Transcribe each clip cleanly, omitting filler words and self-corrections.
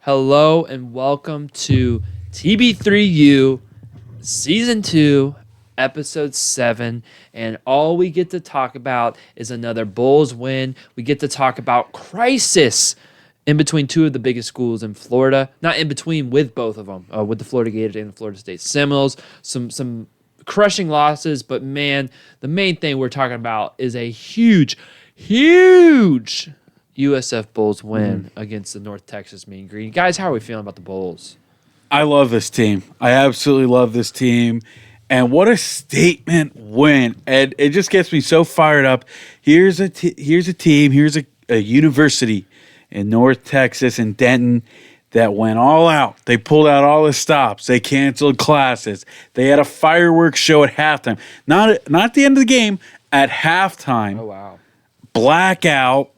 Hello and welcome to TB3U Season 2, Episode 7. And all we get to talk about is another Bulls win. We get to talk about crisis in between two of the biggest schools in Florida. Not in between, with both of them, with the Florida Gators and the Florida State Seminoles. Some crushing losses, but man, the main thing we're talking about is a huge USF Bulls win against the North Texas Mean Green. Guys, how are we feeling about the Bulls? I love this team. I absolutely love this team. And what a statement win. And it just gets me so fired up. Here's a team, here's a university in North Texas and Denton that went all out. They pulled out all the stops. They canceled classes. They had a fireworks show at halftime. Not at the end of the game, at halftime. Oh, wow. Blackout.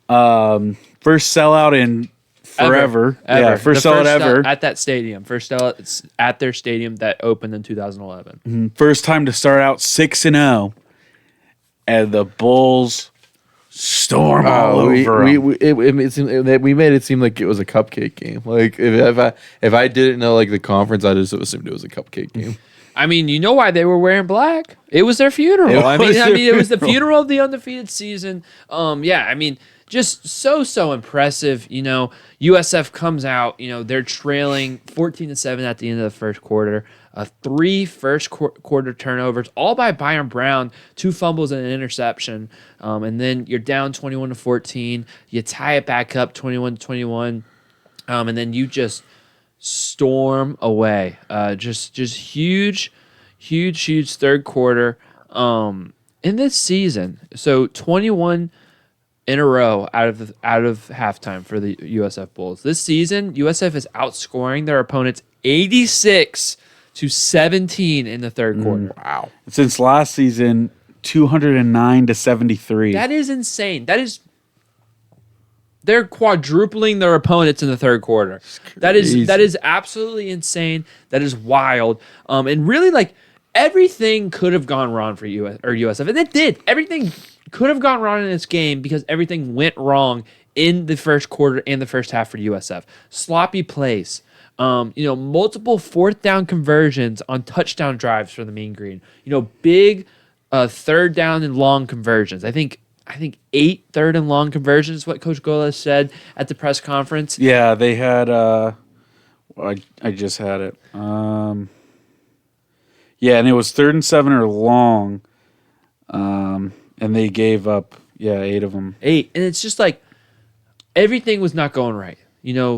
First sellout in forever. Ever. Yeah, first sellout ever. At that stadium. First sellout at their stadium that opened in 2011. First time to start out 6-0. And the Bulls storm all over them. We made it seem like it was a cupcake game. Like if I didn't know like the conference, I just assumed it was a cupcake game. I mean, you know why they were wearing black? It was their funeral. It was the funeral of the undefeated season. Just so impressive. You know, USF comes out. You know, they're trailing 14-7 at the end of the first quarter. Three first quarter turnovers, all by Byron Brown, 2 fumbles and an interception. And then you're down 21-14. You tie it back up 21-21. And then you just storm away. Just huge third quarter. In this season, so 21 in a row out of halftime for the USF Bulls. This season, USF is outscoring their opponents 86-17 in the third quarter. Wow. Since last season, 209-73. That is insane. They're quadrupling their opponents in the third quarter. That is absolutely insane. That is wild. And really, like, everything could have gone wrong for USF, and it did. Everything could have gone wrong in this game because everything went wrong in the first quarter and the first half for USF. Sloppy plays. Multiple fourth down conversions on touchdown drives for the Mean Green. Big third down and long conversions. I think 8 third and long conversions is what Coach Goles said at the press conference. Yeah, they had. I just had it. And it was 3rd and 7 or long. And they gave up 8 of them. 8, and it's just like everything was not going right.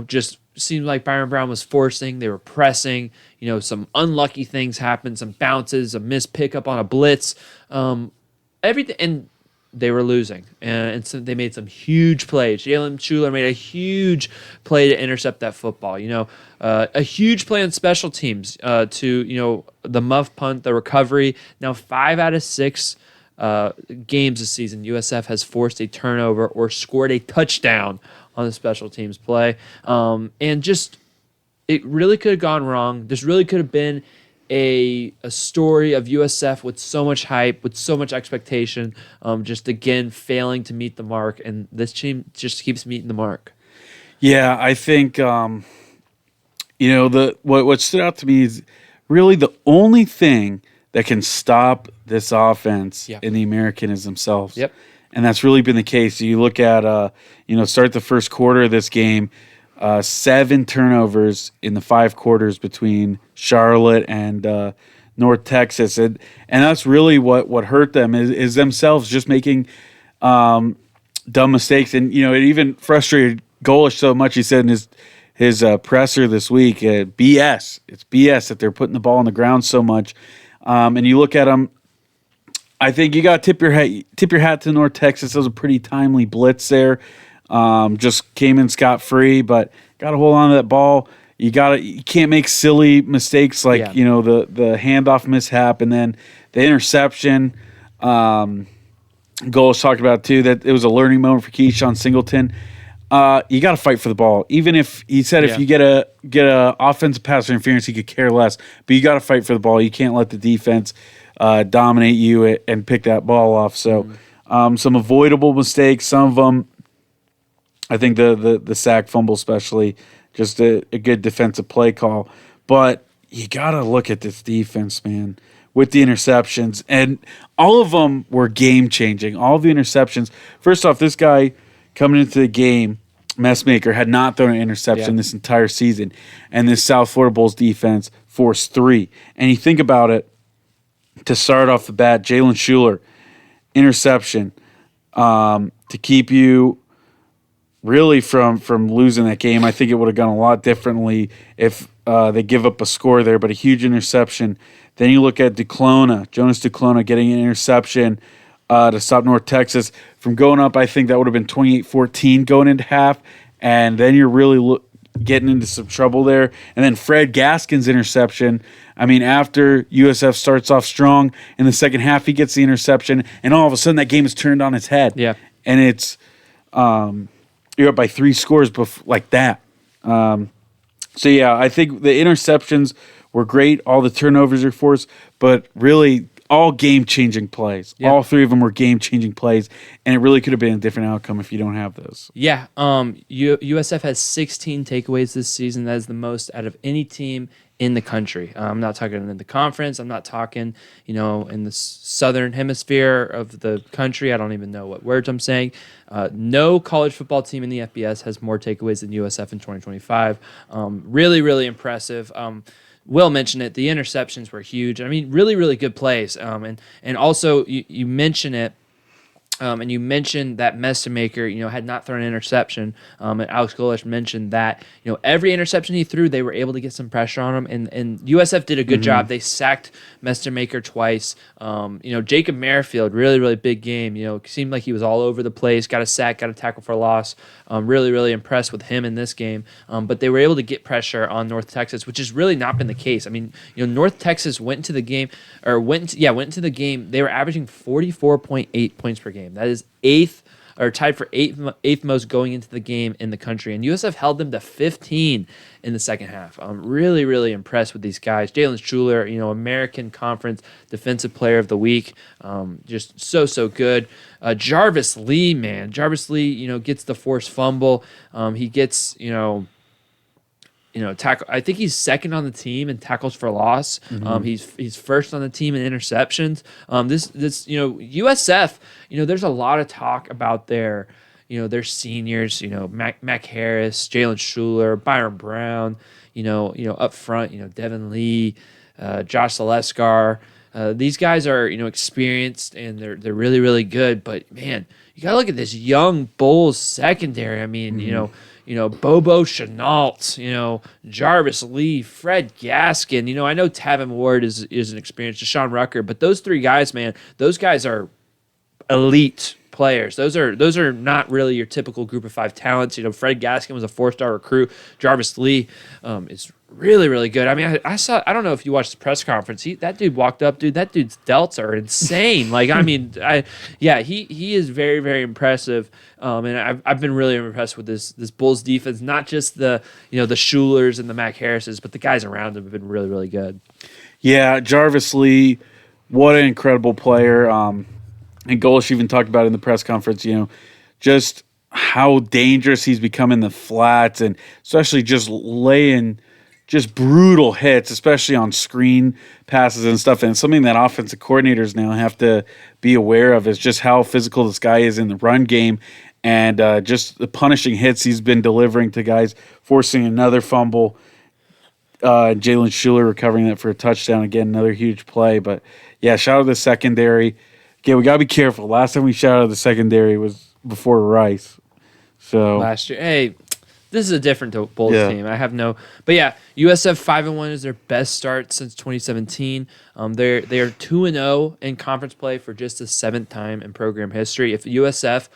Just seemed like Byron Brown was forcing. They were pressing. Some unlucky things happened. Some bounces, a missed pickup on a blitz. Everything, and they were losing. And so they made some huge plays. Jalen Schuler made a huge play to intercept that football. A huge play on special teams to the muff punt, the recovery. Now 5 out of 6 games this season, USF has forced a turnover or scored a touchdown on the special teams play. And just, it really could have gone wrong. This really could have been a story of USF with so much hype, with so much expectation, just again failing to meet the mark. And this team just keeps meeting the mark. Yeah, I think, what stood out to me is really the only thing that can stop this offense in the American is themselves. Yep. And that's really been the case. You look at, start the first quarter of this game, 7 turnovers in the 5 quarters between Charlotte and North Texas. And that's really what hurt them is themselves just making dumb mistakes. And, it even frustrated Goles so much. He said in his presser this week, BS. It's BS that they're putting the ball on the ground so much. And you look at them, I think you got to tip your hat to North Texas. That was a pretty timely blitz there. Just came in scot-free, but got to hold on to that ball. You can't make silly mistakes like the handoff mishap and then the interception. Goles talked about too that it was a learning moment for Keyshawn Singleton. You got to fight for the ball. Even if he said if you get a offensive pass interference, he could care less. But you got to fight for the ball. You can't let the defense dominate you and pick that ball off. So some avoidable mistakes. Some of them, I think the sack fumble especially, just a good defensive play call. But you got to look at this defense, man, with the interceptions. And all of them were game-changing. All of the interceptions. First off, this guy coming into the game, Messmaker, had not thrown an interception this entire season. And this South Florida Bulls defense forced 3. And you think about it, to start off the bat, Jalen Schuler, interception, to keep you really from losing that game. I think it would have gone a lot differently if they give up a score there, but a huge interception. Then you look at Jonas Duclona getting an interception to stop North Texas from going up. I think that would have been 28-14 going into half, and then you're really getting into some trouble there. And then Fred Gaskin's interception. I mean, after USF starts off strong in the second half, he gets the interception, and all of a sudden that game is turned on its head. Yeah. And it's you're up by 3 scores like that. So, yeah, I think the interceptions were great. All the turnovers are forced, but really all game-changing plays. Yeah. All 3 of them were game-changing plays, and it really could have been a different outcome if you don't have those. Yeah. USF has 16 takeaways this season. That is the most out of any team in the country. I'm not talking in the conference. I'm not talking, in the southern hemisphere of the country. I don't even know what words I'm saying. No college football team in the FBS has more takeaways than USF in 2025. Really, really impressive. Will mentioned it. The interceptions were huge. I mean, really, really good plays. And also, you mention it. And you mentioned that Messmaker, had not thrown an interception. And Alex Golish mentioned that, every interception he threw, they were able to get some pressure on him. And USF did a good job. They sacked Messmaker twice. Jacob Merrifield, really, really big game. Seemed like he was all over the place. Got a sack, got a tackle for a loss. Really, really impressed with him in this game. But they were able to get pressure on North Texas, which has really not been the case. I mean, North Texas went into the game. They were averaging 44.8 points per game. That is tied for eighth most going into the game in the country. And USF held them to 15 in the second half. I'm really, really impressed with these guys. Jalen Schuler, American Conference Defensive Player of the Week. Just so good. Jarvis Lee, man. Jarvis Lee, gets the forced fumble. He gets, tackle. I think he's second on the team in tackles for loss. He's first on the team in interceptions. This USF, there's a lot of talk about their seniors. Mac Harris, Jalen Schuler, Byron Brown. Up front, Devin Lee, Josh Seleskar. These guys are experienced and they're really, really good. But man, you gotta look at this young Bulls secondary. I mean, Bobo Chenault, Jarvis Lee, Fred Gaskin. I know Tavin Ward is an experienced, Deshaun Rucker, but those 3 guys, man, those guys are elite players. Those are not really your typical group of 5 talents. Fred Gaskin was a 4-star recruit. Jarvis Lee is really, really good. I mean, I don't know if you watched the press conference. That dude walked up, dude. That dude's delts are insane. He is very, very impressive. And I've been really impressed with this Bulls defense. Not just the Schulers and the Mac Harrises, but the guys around him have been really, really good. Yeah, Jarvis Lee, what an incredible player. And Golish even talked about it in the press conference. Just how dangerous he's become in the flats, and especially just laying just brutal hits, especially on screen passes and stuff. And something that offensive coordinators now have to be aware of is just how physical this guy is in the run game, and just the punishing hits he's been delivering to guys, forcing another fumble. Jalen Schuler recovering that for a touchdown. Again, another huge play. But, yeah, shout out to the secondary. Okay, we got to be careful. Last time we shouted out the secondary was before Rice. So last year. Hey, this is a different Bulls team. I have no... But, yeah, USF 5-1 is their best start since 2017. They are 2-0 in conference play for just the 7th time in program history. If USF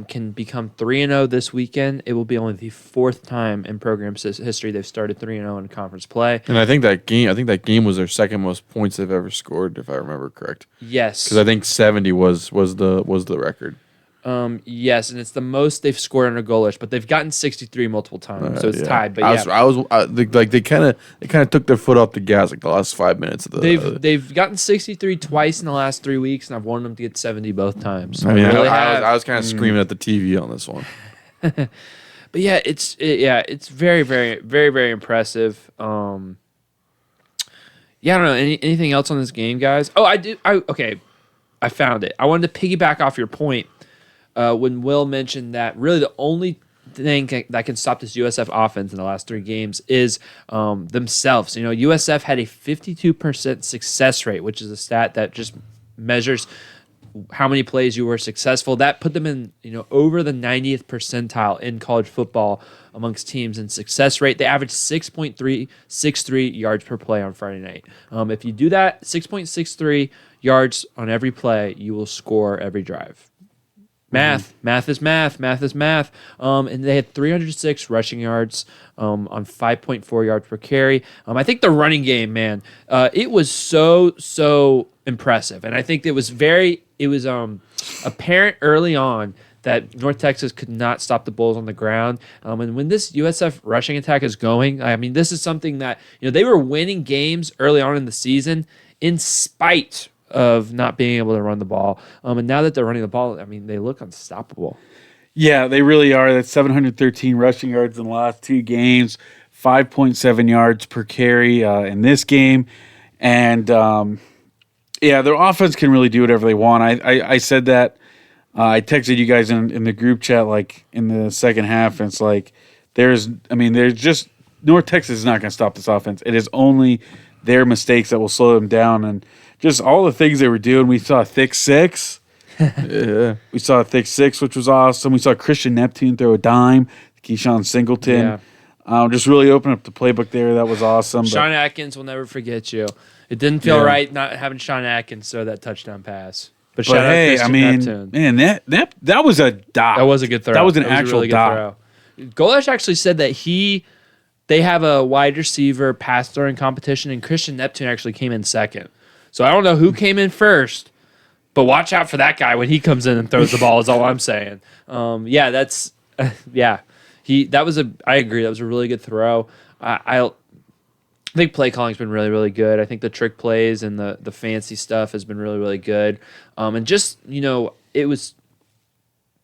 can become 3-0 this weekend, it will be only the 4th time in program history they've started 3-0 in conference play. And I think that game was their second most points they've ever scored, if I remember correct. Yes, because I think 70 was the record. Yes, and it's the most they've scored under Golish, but they've gotten 63 multiple times, so it's tied. But they kind of took their foot off the gas like the last 5 minutes of the. They've gotten 63 twice in the last 3 weeks, and I've wanted them to get 70 both times. I mean, I was kind of screaming at the TV on this one. But yeah, it's very, very, very, very impressive. Yeah, I don't know. Anything else on this game, guys? Oh, I do. Okay, I found it. I wanted to piggyback off your point when Will mentioned that really the only thing that can stop this USF offense in the last 3 games is themselves. USF had a 52% success rate, which is a stat that just measures how many plays you were successful. That put them in, over the 90th percentile in college football amongst teams in success rate. They averaged 6.363 yards per play on Friday night. If you do that, 6.63 yards on every play, you will score every drive. Math is math. And they had 306 rushing yards on 5.4 yards per carry. I think the running game, man, it was so impressive. And I think it was apparent early on that North Texas could not stop the Bulls on the ground. And when this USF rushing attack is going, I mean, this is something that, they were winning games early on in the season in spite of not being able to run the ball. And now that they're running the ball, I mean, they look unstoppable. Yeah, they really are. That's 713 rushing yards in the last 2 games, 5.7 yards per carry in this game. And, their offense can really do whatever they want. I said that. I texted you guys in the group chat, like, in the second half, and it's like, there's just North Texas is not going to stop this offense. It is only their mistakes that will slow them down. And just all the things they were doing. We saw a thick 6. Yeah. We saw a thick 6, which was awesome. We saw Christian Neptune throw a dime, Keyshawn Singleton. Yeah. Just really open up the playbook there. That was awesome. Sean Atkins will never forget you. It didn't feel right not having Sean Atkins throw that touchdown pass. But shout out Christian Neptune. Man, that was a dot. That was a good throw. That was an actual really dot. Golash actually said that they have a wide receiver pass throwing competition, and Christian Neptune actually came in second. So I don't know who came in first, but watch out for that guy when he comes in and throws the ball. Is all I'm saying. I agree. That was a really good throw. I think play calling's been really, really good. I think the trick plays and the fancy stuff has been really, really good. And just, it was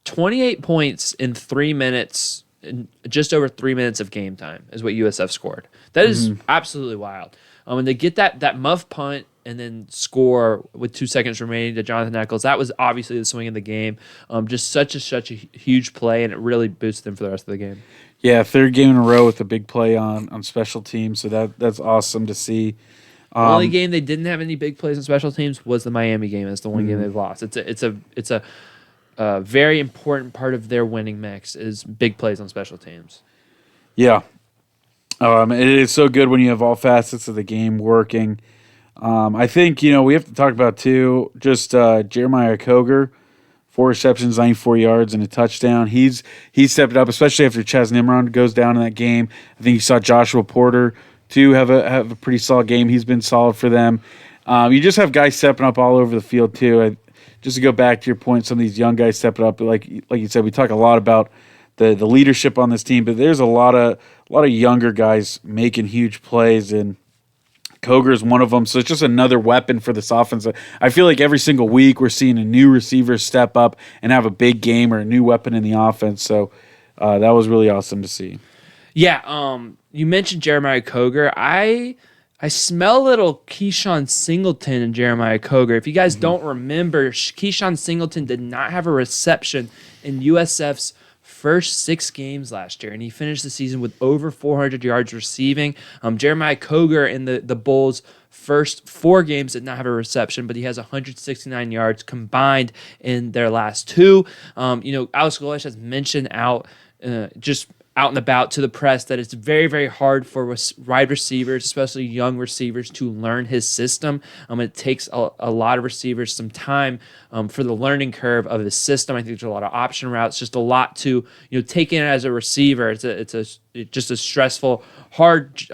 28 points in 3 minutes, in just over 3 minutes of game time is what USF scored. That is absolutely wild. And they get that muff punt and then score with 2 seconds remaining to Jonathan Eccles. That was obviously the swing of the game. Just such a huge play, and it really boosted them for the rest of the game. Yeah, 3rd game in a row with a big play on special teams, so that's awesome to see. The only game they didn't have any big plays on special teams was the Miami game. It's the one game they've lost. It's a very important part of their winning mix is big plays on special teams. Yeah. It is so good when you have all facets of the game working. I think, we have to talk about, too, just Jeremiah Koger, 4 receptions, 94 yards, and a touchdown. He's stepped up, especially after Chaz Nimrod goes down in that game. I think you saw Joshua Porter, too, have a pretty solid game. He's been solid for them. You just have guys stepping up all over the field, too. Just to go back to your point, some of these young guys stepping up. Like you said, we talk a lot about the leadership on this team, but there's a lot of younger guys making huge plays, and Koger is one of them. So it's just another weapon for this offense. I feel like every single week we're seeing a new receiver step up and have a big game or a new weapon in the offense. So that was really awesome to see. Yeah, you mentioned Jeremiah Koger. I smell a little Keyshawn Singleton in Jeremiah Koger. If you guys don't remember, Keyshawn Singleton did not have a reception in USF's first 6 games last year, and he finished the season with over 400 yards receiving. Jeremiah Koger in the Bulls' first 4 games did not have a reception, but he has 169 yards combined in their last 2. Alex Golash has mentioned just out and about to the press that it's very, very hard for wide receivers, especially young receivers, to learn his system. It takes a lot of receivers some time for the learning curve of his system. I think there's a lot of option routes, just a lot to take in as a receiver. It's just a stressful, hard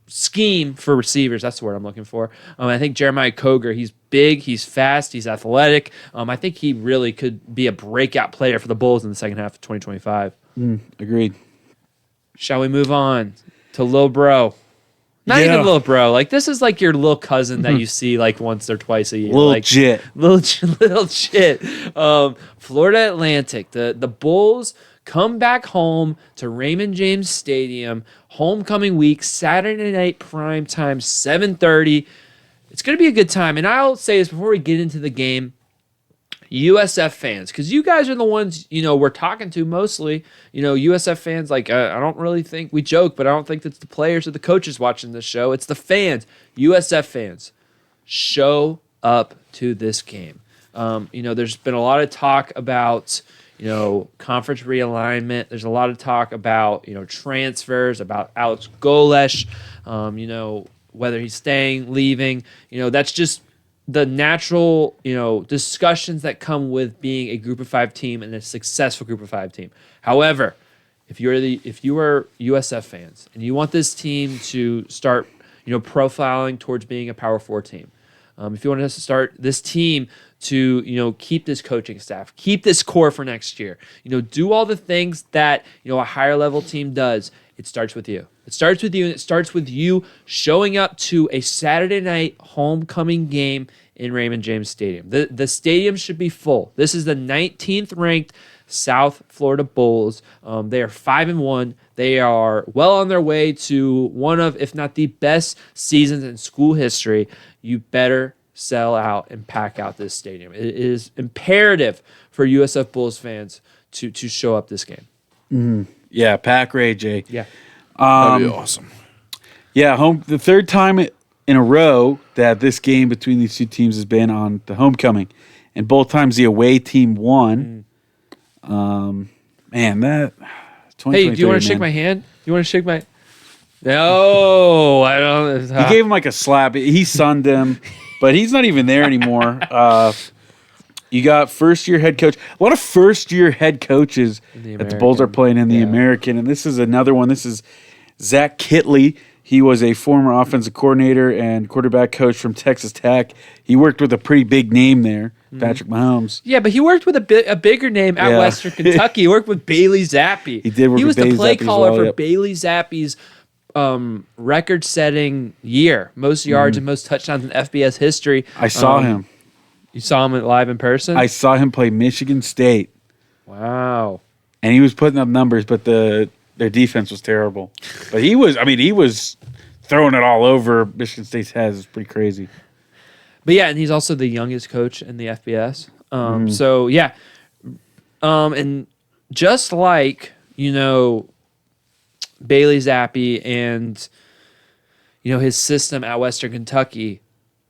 scheme for receivers. That's the word I'm looking for. I think Jeremiah Koger, he's big, he's fast, he's athletic. I think he really could be a breakout player for the Bulls in the second half of 2025. Agreed. Shall we move on to Lil Bro? Not even Lil Bro. Like, this is like your little cousin that you see like once or twice a year. Little Jit. Little Jit. Florida Atlantic. The Bulls Come back home to Raymond James Stadium, homecoming week, Saturday night prime time, 7:30. It's going to be a good time. And I'll say this before we get into the game. USF fans, because you guys are the ones, we're talking to mostly, USF fans, I don't really think, we joke, but I don't think it's the players or the coaches watching this show. It's the fans. USF fans, show up to this game. There's been a lot of talk about, conference realignment. There's a lot of talk about, transfers, about Alex Golesh, whether he's staying, leaving. That's just the natural, discussions that come with being a Group of 5 team and a successful Group of 5 team. However, if you are USF fans and you want this team to start, profiling towards being a Power 4 team, if you want us to start this team to, keep this coaching staff, keep this core for next year, do all the things that, a higher level team does, it starts with you. It starts with you, and it starts with you showing up to a Saturday night homecoming game in Raymond James Stadium. The stadium should be full. This is the 19th ranked South Florida Bulls. They are 5-1. They are well on their way to one of, if not the best seasons in school history. You better sell out and pack out this stadium. It is imperative for USF Bulls fans to show up this game. Mm-hmm. Yeah, pack Ray J. Yeah. That'd be awesome. Yeah, the third time in a row that this game between these two teams has been on the homecoming, and both times the away team won. Man, that. Hey, do you want to shake my hand? You want to shake my? No, I don't. He gave him like a slap. He sunned him, but he's not even there anymore. You got first-year head coach. A lot of first-year head coaches that the Bulls are playing in the American, and this is another one. This is Zach Kitley. He was a former offensive coordinator and quarterback coach from Texas Tech. He worked with a pretty big name there, Patrick Mahomes. Yeah, but he worked with a bigger name at Western Kentucky. He worked with Bailey Zappi. He did work He was with Bailey the play Zappi as caller well, for Bailey Zappi's record-setting year, most yards and most touchdowns in FBS history. I saw him. You saw him live in person? I saw him play Michigan State. Wow. And he was putting up numbers, but their defense was terrible. But he was throwing it all over Michigan State's heads. It's pretty crazy. But yeah, and he's also the youngest coach in the FBS. So yeah. And just like, Bailey Zappi and, his system at Western Kentucky,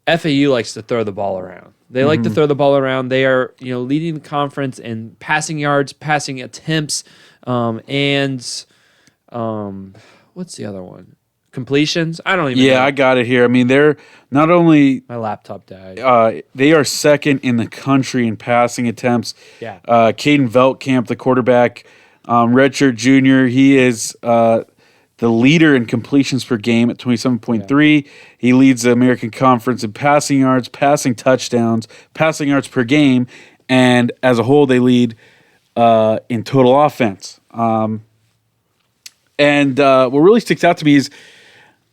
FAU likes to throw the ball around. They like to throw the ball around. They are, leading the conference in passing yards, passing attempts, and what's the other one? Completions? I don't even know. Yeah, I got it here. I mean, they're not only My laptop died. they are second in the country in passing attempts. Yeah. Caden Veltkamp, the quarterback, redshirt junior, he is the leader in completions per game at 27.3. He leads the American Conference in passing yards, passing touchdowns, passing yards per game, and as a whole, they lead in total offense. And what really sticks out to me is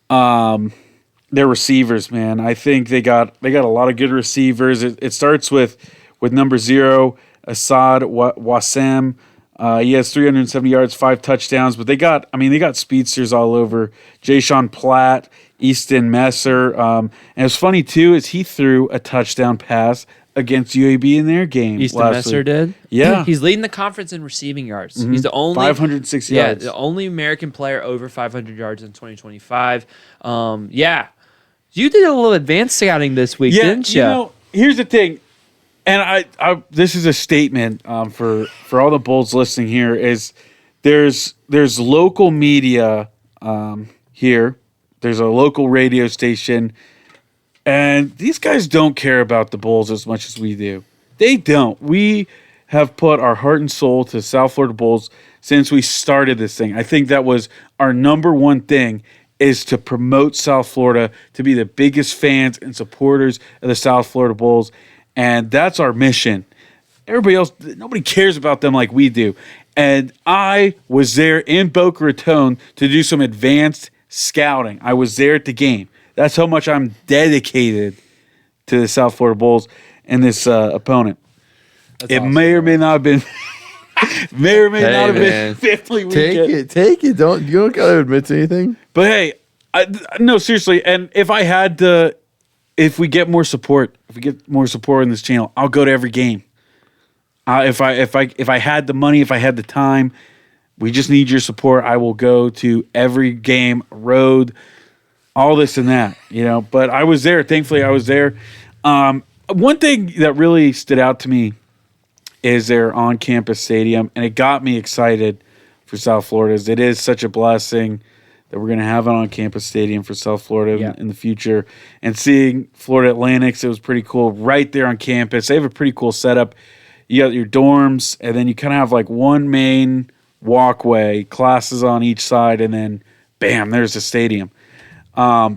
their receivers, man. I think they got a lot of good receivers. It starts with number 0, Assad Wassam. He has 370 yards, 5 touchdowns, but they got speedsters all over. Jayshon Platt, Easton Messer. And it's funny, too, is he threw a touchdown pass against UAB in their game. Easton Messer did? Yeah. He's leading the conference in receiving yards. He's the only 506 yards. Yeah, the only American player over 500 yards in 2025. Yeah. You did a little advanced scouting this week, didn't you? Here's the thing. And I this is a statement for all the Bulls listening here is there's local media here. There's a local radio station, and these guys don't care about the Bulls as much as we do. They don't. We have put our heart and soul to South Florida Bulls since we started this thing. I think that was our number one thing, is to promote South Florida, to be the biggest fans and supporters of the South Florida Bulls. And that's our mission. Everybody else, nobody cares about them like we do. And I was there in Boca Raton to do some advanced scouting. I was there at the game. That's how much I'm dedicated to the South Florida Bulls and this opponent. That's awesome, may or may not have been May or may Hey, not have man. been family weekend. Take it. You don't gotta admit to anything. But hey, no, seriously. And if we get more support, in this channel, I'll go to every game. If I had the money, if I had the time, we just need your support. I will go to every game, road, all this and that, But I was there. Thankfully, I was there. One thing that really stood out to me is their on-campus stadium, and it got me excited for South Florida. It is such a blessing that we're going to have an on-campus stadium for South Florida in the future. And seeing Florida Atlantics, it was pretty cool. Right there on campus, they have a pretty cool setup. You got your dorms, and then you kind of have like one main walkway, classes on each side, and then bam, there's the stadium.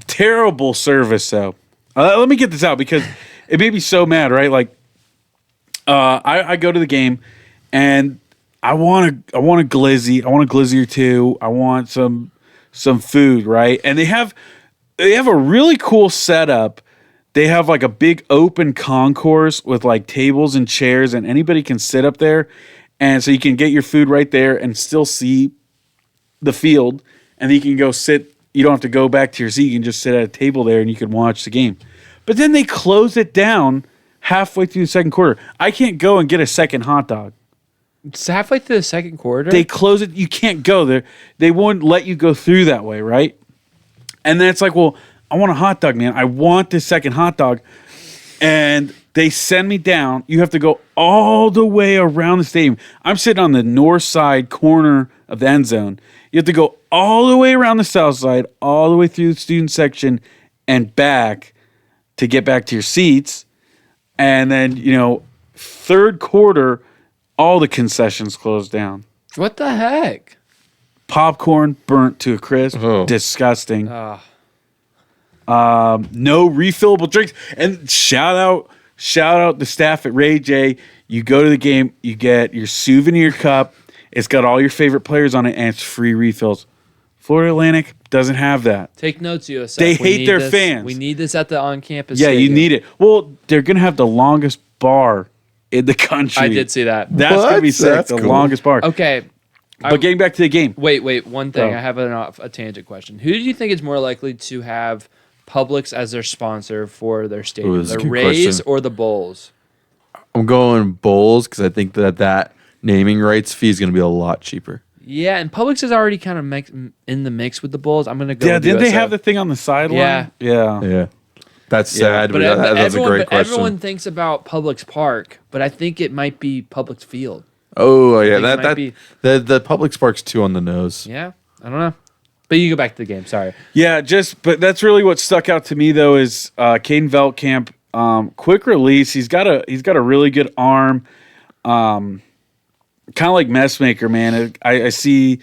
Terrible service though. Let me get this out because it made me so mad, right? Like, I go to the game and I want a glizzy. I want a glizzy or two. I want some food, right? And they have a really cool setup. They have like a big open concourse with like tables and chairs, and anybody can sit up there. And so you can get your food right there and still see the field. And then you can go sit. You don't have to go back to your seat. You can just sit at a table there and you can watch the game. But then they close it down halfway through the second quarter. I can't go and get a second hot dog. It's halfway through the second quarter. They close it. You can't go there. They won't let you go through that way, right? And then it's like, well, I want a hot dog, man. I want this second hot dog. And they send me down. You have to go all the way around the stadium. I'm sitting on the north side corner of the end zone. You have to go all the way around the south side, all the way through the student section and back to get back to your seats. And then, third quarter, all the concessions closed down. What the heck? Popcorn burnt to a crisp. Oh. Disgusting. No refillable drinks. And shout out the staff at Ray J. You go to the game, you get your souvenir cup. It's got all your favorite players on it, and it's free refills. Florida Atlantic doesn't have that. Take notes, USF. They hate their fans. We need this at the on-campus Yeah, stadium. you need it. Well, they're going to have the longest bar in the country. I did see that. That's going to be sick. That's the cool. longest bar. Okay. But getting back to the game. Wait. One thing. Oh. I have a tangent question. Who do you think is more likely to have Publix as their sponsor for their stadium? Ooh, this is a The good Rays question. or the Bulls? I'm going Bulls because I think that naming rights fee is going to be a lot cheaper. Yeah, and Publix is already kind of in the mix with the Bulls. I'm going to go Yeah, with didn't they USF. have the thing on the sideline? Yeah. Yeah. That's sad, but that's a great question. Everyone thinks about Publix Park, but I think it might be Publix Field. Oh, yeah. think it might be- The public spark's too on the nose. Yeah, I don't know. But you go back to the game. Sorry. Yeah, but that's really what stuck out to me though is Caden Veldkamp, quick release. He's got a really good arm, kind of like Messmaker, man. I see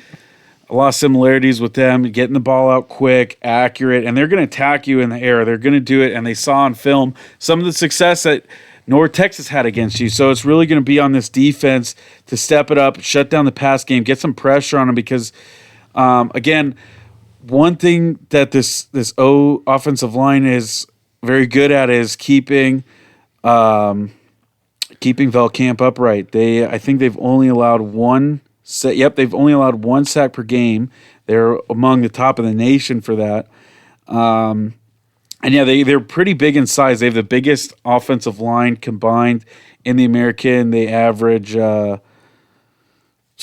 a lot of similarities with them, getting the ball out quick, accurate, and they're going to attack you in the air. They're going to do it, and they saw on film some of the success that North Texas had against you. So it's really going to be on this defense to step it up, shut down the pass game, get some pressure on them because, again, one thing that this offensive line is very good at is keeping Veldkamp upright. I think they've only allowed one sack per game. They're among the top of the nation for that. And yeah, they're pretty big in size. They have the biggest offensive line combined in the American. They average what,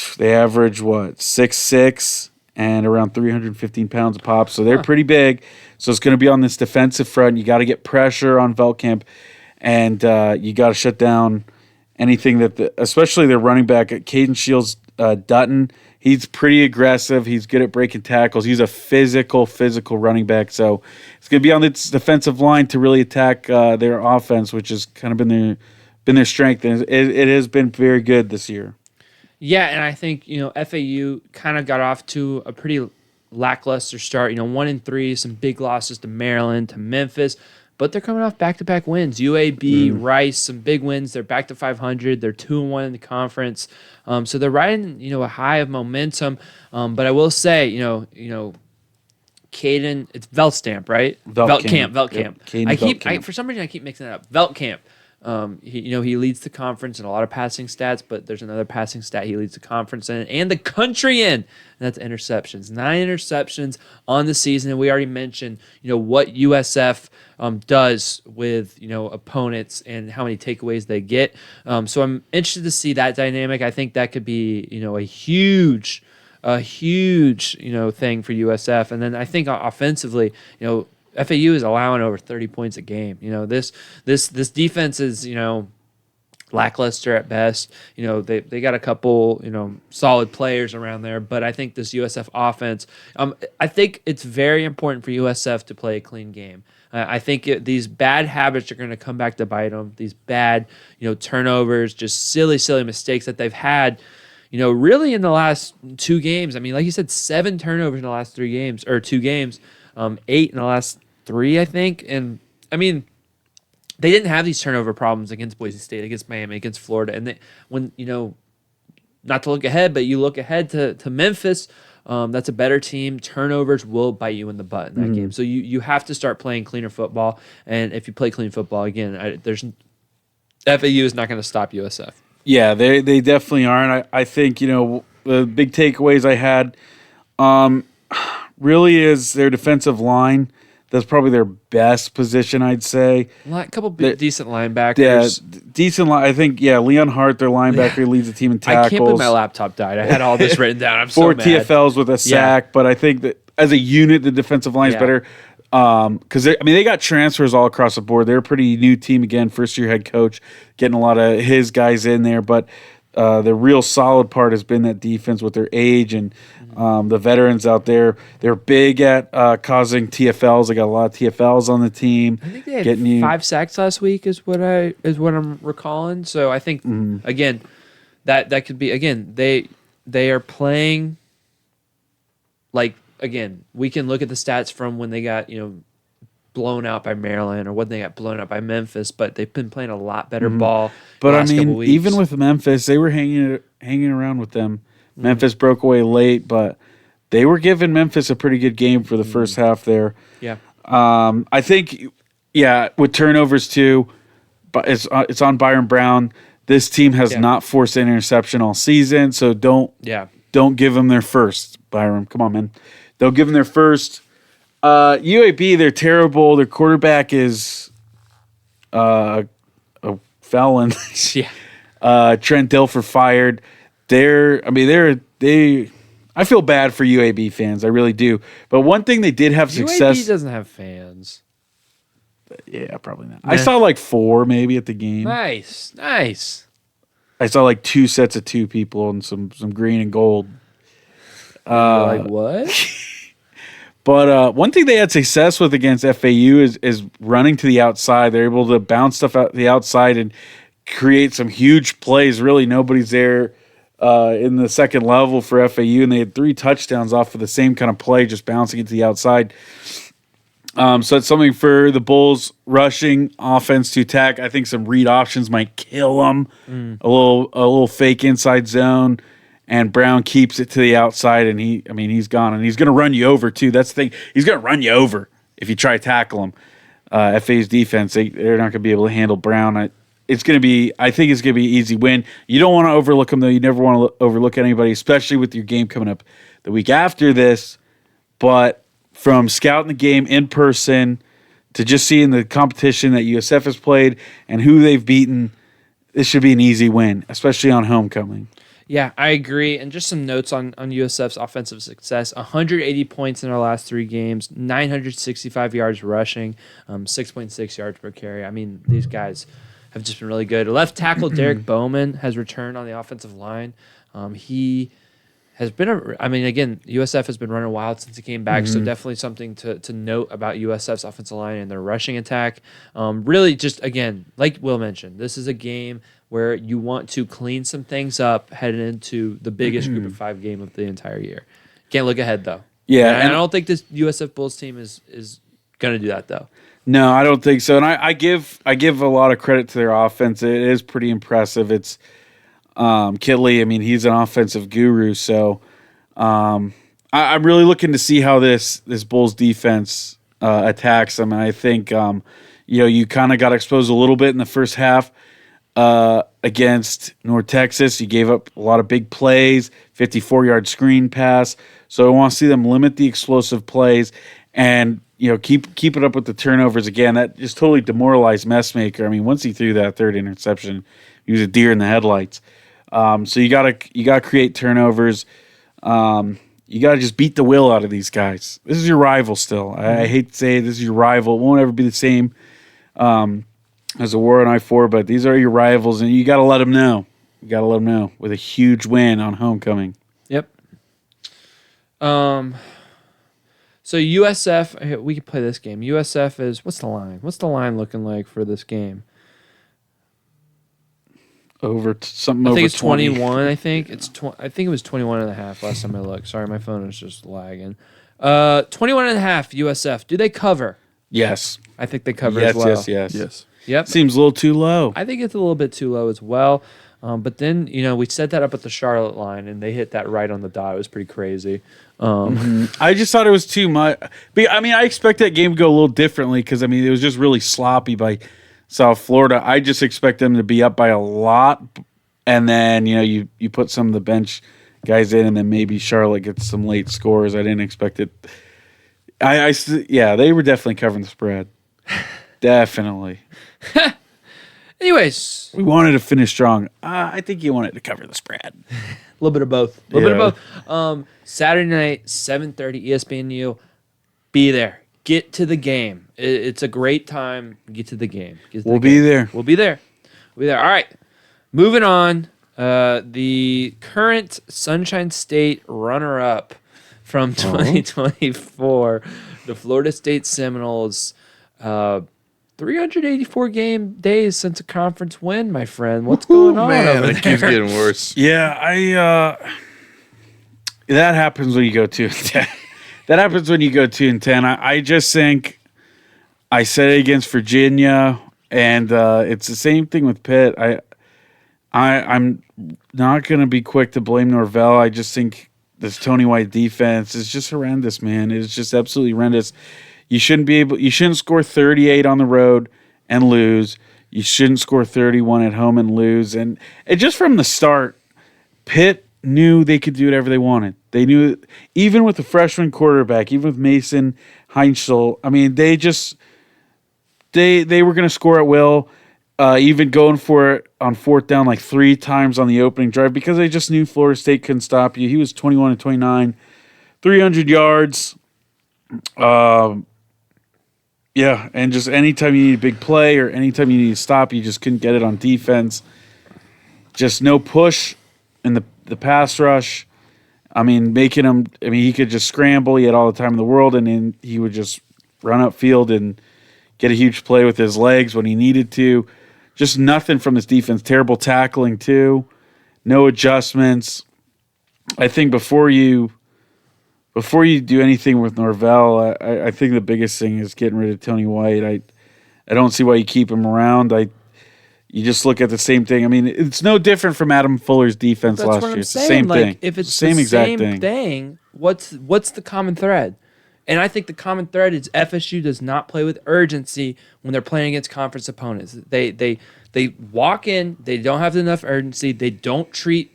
6'6" and around 315 pounds a pop. So they're pretty big. So it's going to be on this defensive front. You got to get pressure on Veldkamp, and you got to shut down anything especially their running back, Caden Shields Dutton. He's pretty aggressive. He's good at breaking tackles. He's a physical running back. So it's going to be on this defensive line to really attack their offense, which has kind of been their strength. And it has been very good this year. Yeah, and I think, FAU kind of got off to a pretty lackluster start. 1-3, some big losses to Maryland, to Memphis, but they're coming off back-to-back wins. UAB, Rice, some big wins. They're back to 500. They're 2-1 in the conference. So they're riding, a high of momentum. But I will say, Caden, it's Veldstamp, right? Veldkamp. Veldkamp. Yep, Caden Veldkamp. For some reason I keep mixing it up. Veldkamp. He leads the conference in a lot of passing stats, but there's another passing stat he leads the conference in and the country in, and that's interceptions. 9 interceptions on the season, and we already mentioned, what USF does with, opponents and how many takeaways they get. So I'm interested to see that dynamic. I think that could be, a huge, thing for USF. And then I think offensively, FAU is allowing over 30 points a game. This defense is, lackluster at best. They got a couple, solid players around there, but I think this USF offense, I think it's very important for USF to play a clean game. I think these bad habits are going to come back to bite them. These bad, turnovers, just silly mistakes that they've had, really in the last 2 games. I mean, like you said, 7 turnovers in the last 3 games, or 2 games, 8 in the last 3, I think. And I mean, they didn't have these turnover problems against Boise State, against Miami, against Florida. And not to look ahead, but you look ahead to Memphis. That's a better team. Turnovers will bite you in the butt in that game. So you have to start playing cleaner football. And if you play clean football, again, FAU is not going to stop USF. Yeah, they definitely aren't. I think, the big takeaways I had really is their defensive line. That's probably their best position, I'd say. A couple decent linebackers. Yeah, decent. I think, Leon Hart, their linebacker, leads the team in tackles. I can't believe my laptop died. I had all this written down. I'm 4 so mad. TFLs with a sack, but I think that as a unit, the defensive line is better. Because they got transfers all across the board. They're a pretty new team again, first-year head coach, getting a lot of his guys in there. But the real solid part has been that defense with their age and the veterans out there. They're big at causing TFLs. They got a lot of TFLs on the team. I think they had 5 sacks last week, is what I'm recalling. So I think again that could be they are playing like. Again, we can look at the stats from when they got, blown out by Maryland or when they got blown out by Memphis, but they've been playing a lot better ball. But I mean, even with Memphis, they were hanging around with them. Memphis broke away late, but they were giving Memphis a pretty good game for the first half there. Yeah. I think, with turnovers too, but it's on Byron Brown. This team has not forced an interception all season, so don't give them their first, Byron. Come on, man. They'll give them their first. UAB, they're terrible. Their quarterback is a felon. Trent Dilfer fired. I feel bad for UAB fans. I really do. But one thing they did have success. UAB doesn't have fans. Yeah, probably not. I saw like 4 maybe at the game. Nice. I saw like 2 sets of 2 people and some green and gold. Like what? But one thing they had success with against FAU is running to the outside. They're able to bounce stuff out the outside and create some huge plays. Really, nobody's there in the second level for FAU, and they had 3 touchdowns off of the same kind of play, just bouncing it to the outside. So it's something for the Bulls rushing offense to attack. I think some read options might kill them. A little fake inside zone. And Brown keeps it to the outside, and he's gone. And he's going to run you over, too. That's the thing. He's going to run you over if you try to tackle him. FA's defense, they're not going to be able to handle Brown. I think it's going to be an easy win. You don't want to overlook them, though. You never want to overlook anybody, especially with your game coming up the week after this. But from scouting the game in person to just seeing the competition that USF has played and who they've beaten, this should be an easy win, especially on homecoming. Yeah, I agree. And just some notes on USF's offensive success. 180 points in our last 3 games, 965 yards rushing, 6.6 yards per carry. I mean, these guys have just been really good. Left tackle Derek Bowman has returned on the offensive line. He has been again, USF has been running wild since he came back, so definitely something to note about USF's offensive line and their rushing attack. Really just, again, like Will mentioned, this is a game where you want to clean some things up heading into the biggest group of 5 game of the entire year. Can't look ahead, though. Yeah. And I don't think this USF Bulls team is going to do that, though. No, I don't think so. And I give a lot of credit to their offense. It is pretty impressive. It's Kitley, he's an offensive guru. So I'm really looking to see how this Bulls defense attacks them. And I think, You kind of got exposed a little bit in the first half against North Texas. You gave up a lot of big plays, 54-yard screen pass. So I want to see them limit the explosive plays and keep it up with the turnovers. Again, that just totally demoralized Messmaker. I mean, once he threw that third interception, he was a deer in the headlights. So you gotta create turnovers. You gotta just beat the will out of these guys. This is your rival still. I hate to say it, this is your rival. It won't ever be the same as a war on I-4, but these are your rivals, and you gotta let them know. You gotta let them know with a huge win on homecoming. Yep. So USF, we could play this game. USF is, what's the line? What's the line looking like for this game? Something I over think it's 20. 21. I think it was 21 and a half last time I looked. Sorry, my phone is just lagging. 21 and a half USF. Do they cover? Yes. I think they cover as well. Yes. Yep. Seems a little too low. I think it's a little bit too low as well. But then, we set that up at the Charlotte line, and they hit that right on the dot. It was pretty crazy. I just thought it was too much. But, I expect that game to go a little differently because, it was just really sloppy by South Florida. I just expect them to be up by a lot, and then, you put some of the bench guys in, and then maybe Charlotte gets some late scores. I didn't expect it. They were definitely covering the spread. Definitely. Anyways, we wanted to finish strong. I think you wanted to cover the spread. A little bit of both. A little bit of both. Saturday night, 7:30, ESPNU. Be there. Get to the game. It's a great time. Get to the game. We'll be there. We'll be there. All right. Moving on. The current Sunshine State runner-up from 2024, the Florida State Seminoles. 384 game days since a conference win, my friend. What's going on Man, over it there? keeps getting worse. Yeah, that happens when you go 2-10. That happens when you go 2-10. I just think I said it against Virginia, and it's the same thing with Pitt. I'm not going to be quick to blame Norvell. I just think this Tony White defense is just horrendous, man. It's just absolutely horrendous. You shouldn't score 38 on the road and lose. You shouldn't score 31 at home and lose. And just from the start, Pitt knew they could do whatever they wanted. They knew, even with the freshman quarterback, even with Mason Heinzel, they were going to score at will, even going for it on fourth down like 3 times on the opening drive because they just knew Florida State couldn't stop you. He was 21-29, 300 yards. Yeah, and just anytime you need a big play or anytime you need to stop, you just couldn't get it on defense. Just no push in the pass rush. Making him – he could just scramble. He had all the time in the world, and then he would just run upfield and get a huge play with his legs when he needed to. Just nothing from this defense. Terrible tackling, too. No adjustments. I think before you do anything with Norvell, I think the biggest thing is getting rid of Tony White. I don't see why you keep him around. You just look at the same thing. It's no different from Adam Fuller's defense That's last what year. I'm It's the saying. same thing. If it's same the exact same thing, what's the common thread? And I think the common thread is FSU does not play with urgency when they're playing against conference opponents. They walk in, they don't have enough urgency. They don't treat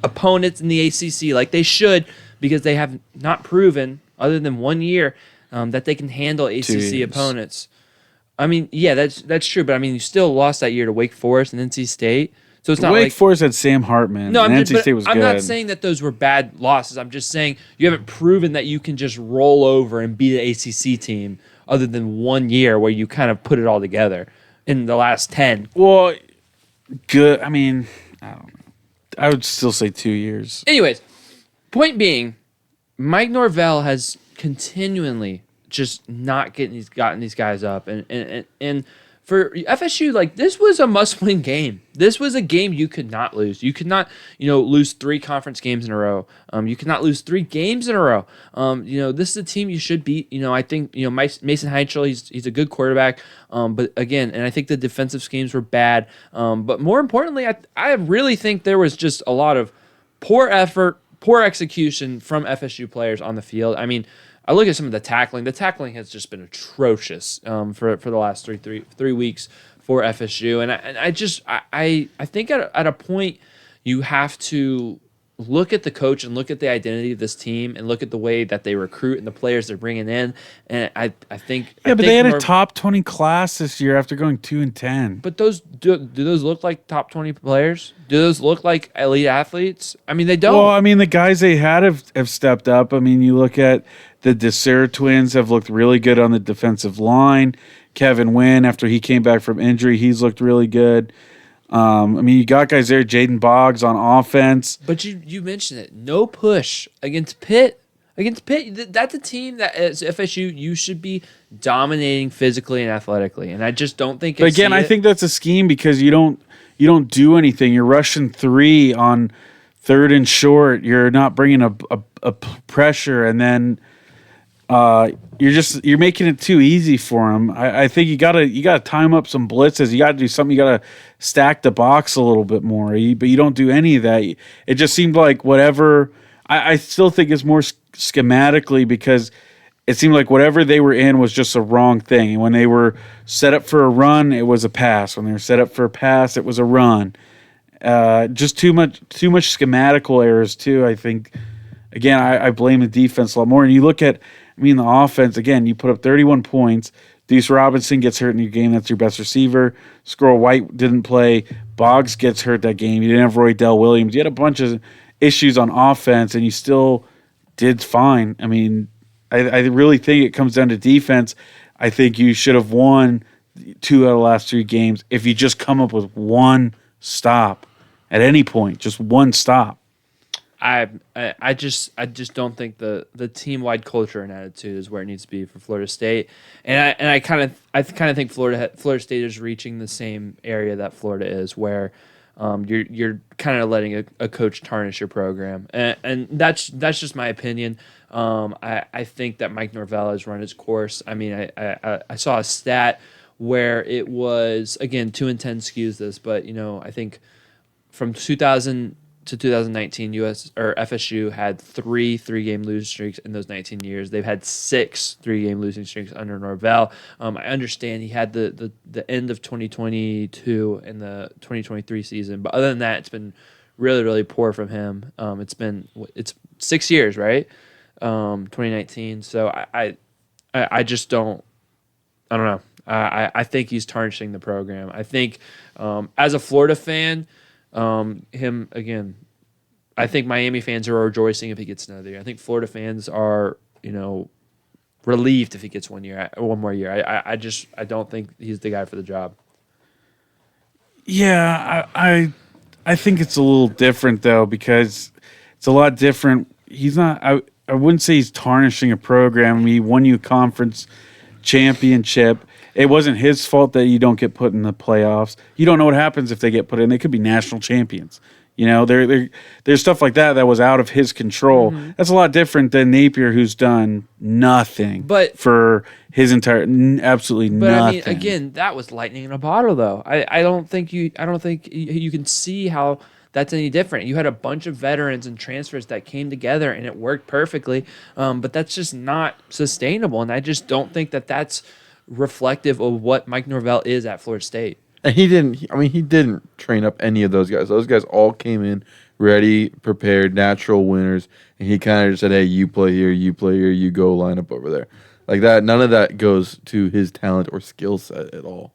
opponents in the ACC like they should because they have not proven, other than 1 year, that they can handle ACC opponents. That's true, but you still lost that year to Wake Forest and NC State. So it's not Wake like Forest had Sam Hartman. no, and NC State was good. I'm not saying that those were bad losses. I'm just saying you haven't proven that you can just roll over and beat an ACC team other than 1 year where you kind of put it all together in the last 10. Well, good. I don't know. I would still say 2 years. Anyways, point being, Mike Norvell has continually just not gotten these guys up, and for FSU, this was a must-win game. This was a game you could not lose. You could not, lose 3 conference games in a row. You could not lose 3 games in a row. This is a team you should beat. I think, Mason Heinzel, he's a good quarterback. But again, and I think the defensive schemes were bad. But more importantly, I really think there was just a lot of poor effort, poor execution from FSU players on the field. I mean, I look at some of the tackling. The tackling has just been atrocious for the last three weeks for FSU, and I think at a point you have to look at the coach and look at the identity of this team and look at the way that they recruit and the players they're bringing in. And I think but they had a top 20 class this year after going 2-10. But those do those look like top 20 players? Do those look like elite athletes? I mean, they don't. Well, I mean, the guys they had have stepped up. I mean, you look at the Desir twins have looked really good on the defensive line. Kevin Wynn, after he came back from injury, he's looked really good. I mean, you got guys there, Jaden Boggs on offense. But you mentioned it. No push against Pitt. Against Pitt, that's a team that as FSU you should be dominating physically and athletically, and I just don't think. But again, I think that's a scheme because you don't do anything. You're rushing 3 on 3rd and short. You're not bringing a pressure, and then you're making it too easy for them. I think you gotta time up some blitzes. You gotta do something. You gotta stack the box a little bit more. But you don't do any of that. It just seemed like whatever. I still think it's more schematically because it seemed like whatever they were in was just a wrong thing. And when they were set up for a run, it was a pass. When they were set up for a pass, it was a run. Just too much schematical errors too. I think. Again, I blame the defense a lot more. And you look at, the offense, again, you put up 31 points. Deuce Robinson gets hurt in your game. That's your best receiver. Squirrel White didn't play. Boggs gets hurt that game. You didn't have Roy Dell Williams. You had a bunch of issues on offense, and you still did fine. I mean, I really think it comes down to defense. I think you should have won 2 out of the last 3 games if you just come up with one stop at any point, just one stop. I just don't think the team wide culture and attitude is where it needs to be for Florida State, and I kind of think Florida State is reaching the same area that Florida is, where you're kind of letting a coach tarnish your program, and that's just my opinion. I think that Mike Norvell has run his course. I mean, I saw a stat where it was, again, 2-10 skews this, but I think from 2000 to 2019, FSU had 3 3-game losing streaks in those 19 years. They've had 6 3-game losing streaks under Norvell. I understand he had the end of 2022 and the 2023 season, but other than that, it's been really, really poor from him. It's 6 years, right? 2019. So I just don't. I don't know. I think he's tarnishing the program. I think as a Florida fan. Him again. I think Miami fans are rejoicing if he gets another year. I think Florida fans are, relieved if he gets one more year. I don't think he's the guy for the job. Yeah, I think it's a little different though because it's a lot different. He's not. I wouldn't say he's tarnishing a program. He won you a conference championship. It wasn't his fault that you don't get put in the playoffs. You don't know what happens if they get put in. They could be national champions. There's stuff like that was out of his control. Mm-hmm. That's a lot different than Napier, who's done nothing for his entire absolutely nothing. But I mean, again, that was lightning in a bottle, though. I don't think you can see how that's any different. You had a bunch of veterans and transfers that came together, and it worked perfectly. But that's just not sustainable, and I just don't think that that's reflective of what Mike Norvell is at Florida State. And he didn't train up any of those guys. Those guys all came in ready, prepared, natural winners, and he kind of just said, "Hey, you play here, you go line up over there." Like that, none of that goes to his talent or skill set at all.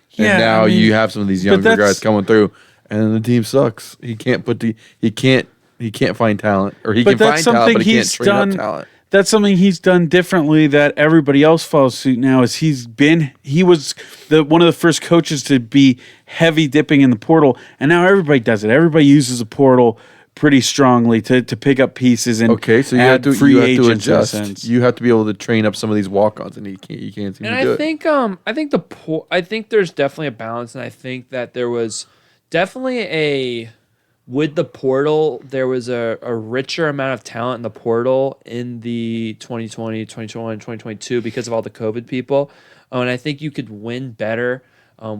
Yeah, and now you have some of these younger guys coming through, and the team sucks. He can't find talent, or he can find talent, but he can't train up talent. That's something he's done differently that everybody else follows suit now. Is he was one of the first coaches to be heavy dipping in the portal, and now everybody does it. Everybody uses the portal pretty strongly to pick up pieces and so you have to adjust. You have to be able to train up some of these walk-ons, and you can't seem to do it. I think there's definitely a balance, and I think that there was definitely with the portal, there was a richer amount of talent in the portal in the 2020, 2021, 2022 because of all the COVID people. And I think you could win better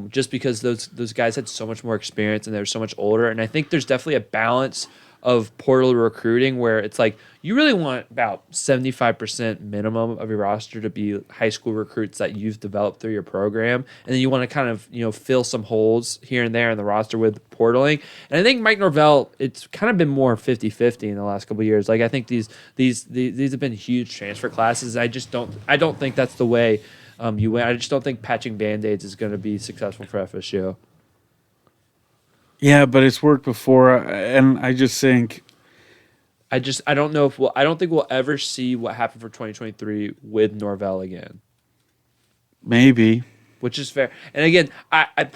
just because those guys had so much more experience and they were so much older. And I think there's definitely a balance of portal recruiting where it's like you really want about 75% minimum of your roster to be high school recruits that you've developed through your program. And then you want to kind of, fill some holes here and there in the roster with portaling. And I think Mike Norvell, it's kind of been more 50-50 in the last couple of years. Like I think these have been huge transfer classes. I don't think that's the way you win. I just don't think patching Band-Aids is going to be successful for FSU. Yeah, but it's worked before, and I just think I don't know if I don't think we'll ever see what happened for 2023 with Norvell again. maybe. Which is fair. And again, I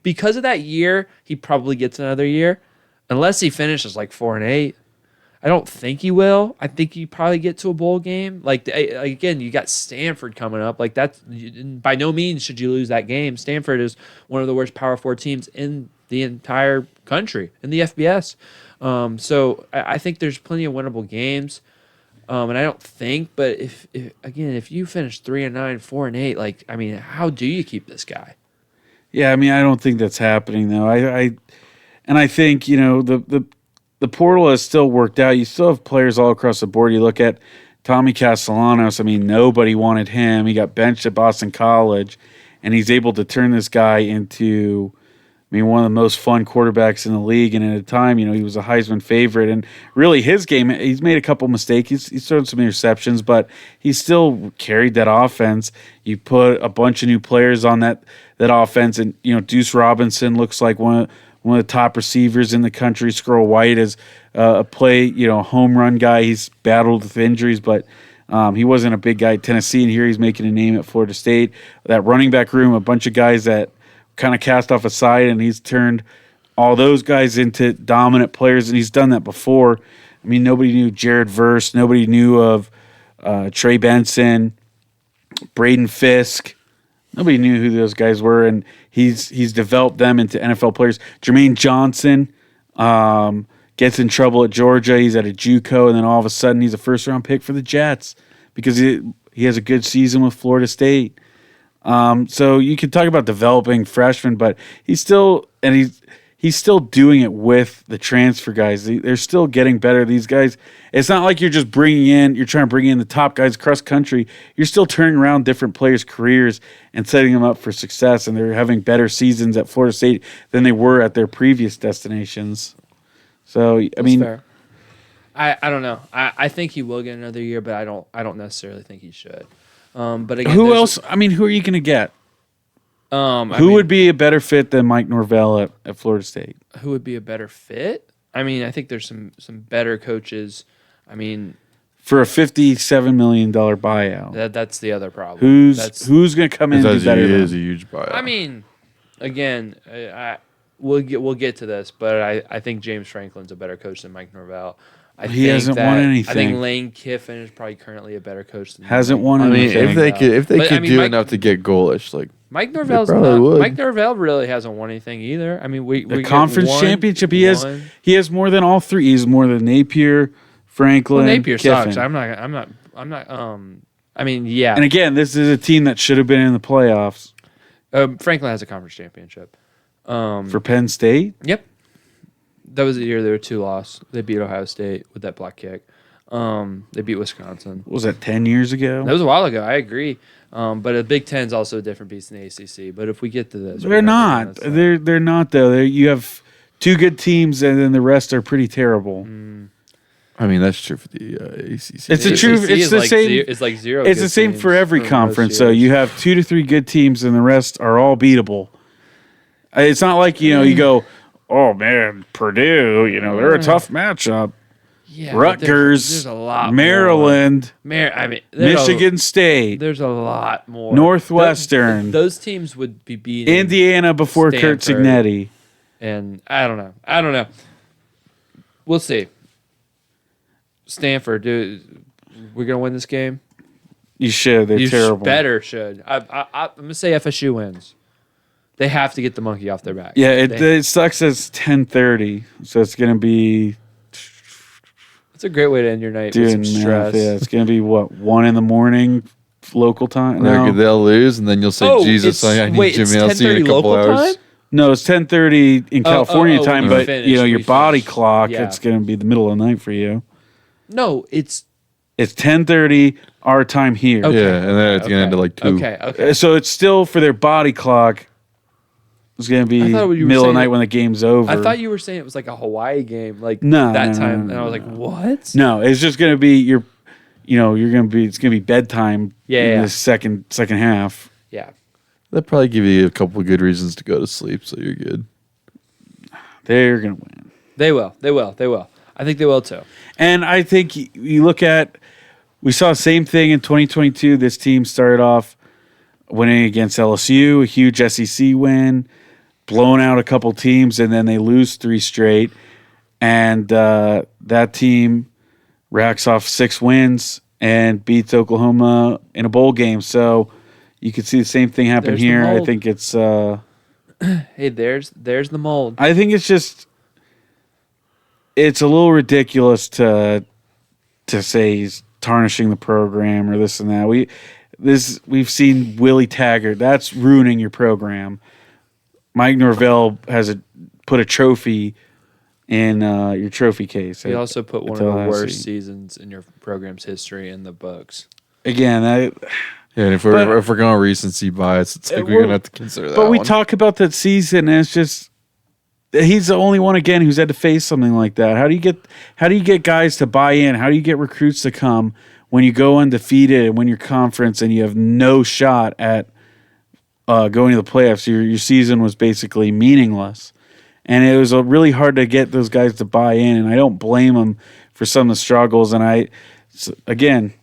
because of that year, he probably gets another year, unless he finishes like 4-8. I don't think he will. I think he probably get to a bowl game. Like again, you got Stanford coming up. Like that's by no means should you lose that game. Stanford is one of the worst Power 4 teams in the entire country in the FBS. So I think there's plenty of winnable games. And I don't think, but if you finish 3-9, 4-8, like I mean, how do you keep this guy? Yeah, I mean, I don't think that's happening though. I think the portal has still worked out. You still have players all across the board. You look at Tommy Castellanos. I mean, nobody wanted him. He got benched at Boston College, and he's able to turn this guy into, one of the most fun quarterbacks in the league. And at a time, he was a Heisman favorite. And really, his game, he's made a couple mistakes. He's thrown some interceptions, but he still carried that offense. You put a bunch of new players on that offense, and Deuce Robinson looks like one of the top receivers in the country. Squirrel White is a home run guy. He's battled with injuries, but he wasn't a big guy at Tennessee, and here he's making a name at Florida State. That running back room, a bunch of guys that kind of cast off a side, and he's turned all those guys into dominant players, and he's done that before. I mean, nobody knew Jared Verse. Nobody knew of Trey Benson, Braden Fisk. Nobody knew who those guys were, and he's developed them into NFL players. Jermaine Johnson gets in trouble at Georgia. He's at a JUCO, and then all of a sudden he's a first-round pick for the Jets because he has a good season with Florida State. So you can talk about developing freshmen, but he's still doing it with the transfer guys. They're still getting better. These guys, it's not like you're trying to bring in the top guys across country. You're still turning around different players' careers and setting them up for success, and they're having better seasons at Florida State than they were at their previous destinations. So, I mean, fair. I don't know. I think he will get another year, but I don't necessarily think he should. But again, who else? I mean, who are you going to get? Who would be a better fit than Mike Norvell at Florida State? Who would be a better fit? I mean, I think there's some better coaches. I mean, for a $57 million buyout, that's the other problem. Who's going to come in and do better? It is a huge buyout. I mean, again, we'll get to this, but I think James Franklin's a better coach than Mike Norvell. He hasn't won anything. I think Lane Kiffin is probably currently a better coach than hasn't won anything. I mean, if they could do enough to get goalish, like Mike Norvell really hasn't won anything either. I mean, we conference championship. He has more than all three. He's more than Napier, Franklin. Well, Napier Kiffin. sucks. I'm not. I mean, yeah. And again, this is a team that should have been in the playoffs. Franklin has a conference championship. For Penn State. Yep. That was the year they were 2-loss. They beat Ohio State with that block kick. They beat Wisconsin. What was that 10 years ago? That was a while ago. I agree. But a Big Ten's also a different beast than the ACC. But if we get to this, they're not. They're not though. You have two good teams, and then the rest are pretty terrible. I mean, that's true for the ACC. It's the truth. It's the same. It's like zero. It's the same for every conference. So you have 2 to 3 good teams, and the rest are all beatable. It's not like you go, oh man, Purdue. They're a tough matchup. Yeah, Rutgers, there's a lot Maryland, Michigan State. There's a lot more. Northwestern. Those teams would be beating Indiana before Stanford, Kurt Cignetti. And I don't know. We'll see. Stanford, dude, we're gonna win this game. You should. They're terrible. Should. I'm gonna say FSU wins. They have to get the monkey off their back. Yeah, it sucks. It's 10:30, so it's gonna be. It's a great way to end your night with some stress. Yeah, it's gonna be 1 a.m. local time. No. They'll lose, and then you'll say, "Jesus, I need Jimmy. I'll see you in a couple hours." No, it's 10:30 in California time, we but finished, you know your we body finished. clock. Yeah. It's going to be the middle of the night for you. No, it's It's 10:30 our time here. okay. Yeah, and then it's gonna end at like 2. Okay. So it's still for their body clock. It's going to be I thought you were middle of the saying night it- when the game's over. I thought you were saying it was like a Hawaii game, like No, that no, time, no, and I was no, like, what? No, it's just going to be you're going to be it's going to be bedtime Yeah, in yeah. the second half. Yeah. They'll probably give you a couple of good reasons to go to sleep, so you're good. They're going to win. They will. I think they will too. And I think you look at, we saw the same thing in 2022. This team started off winning against LSU, a huge SEC win, blown out a couple teams, and then they lose 3 straight. And that team racks off 6 wins and beats Oklahoma in a bowl game. So you could see the same thing happen There's the here. I mold. think it's Hey, there's the mold. I think it's just it's a little ridiculous to say he's tarnishing the program or this and that. We've seen Willie Taggart. That's ruining your program. Mike Norvell has put a trophy in your trophy case. He also put one of at the Tallahassee. worst seasons in your program's history in the books. Again, Yeah, and if we're going recency bias, it's like we're gonna have to consider that. but we one. talk about that season, and it's just he's the only one again who's had to face something like that. How do you get guys to buy in? How do you get recruits to come when you go undefeated and win your conference and you have no shot at going to the playoffs? Your season was basically meaningless, and it was really hard to get those guys to buy in. And I don't blame them for some of the struggles. And again,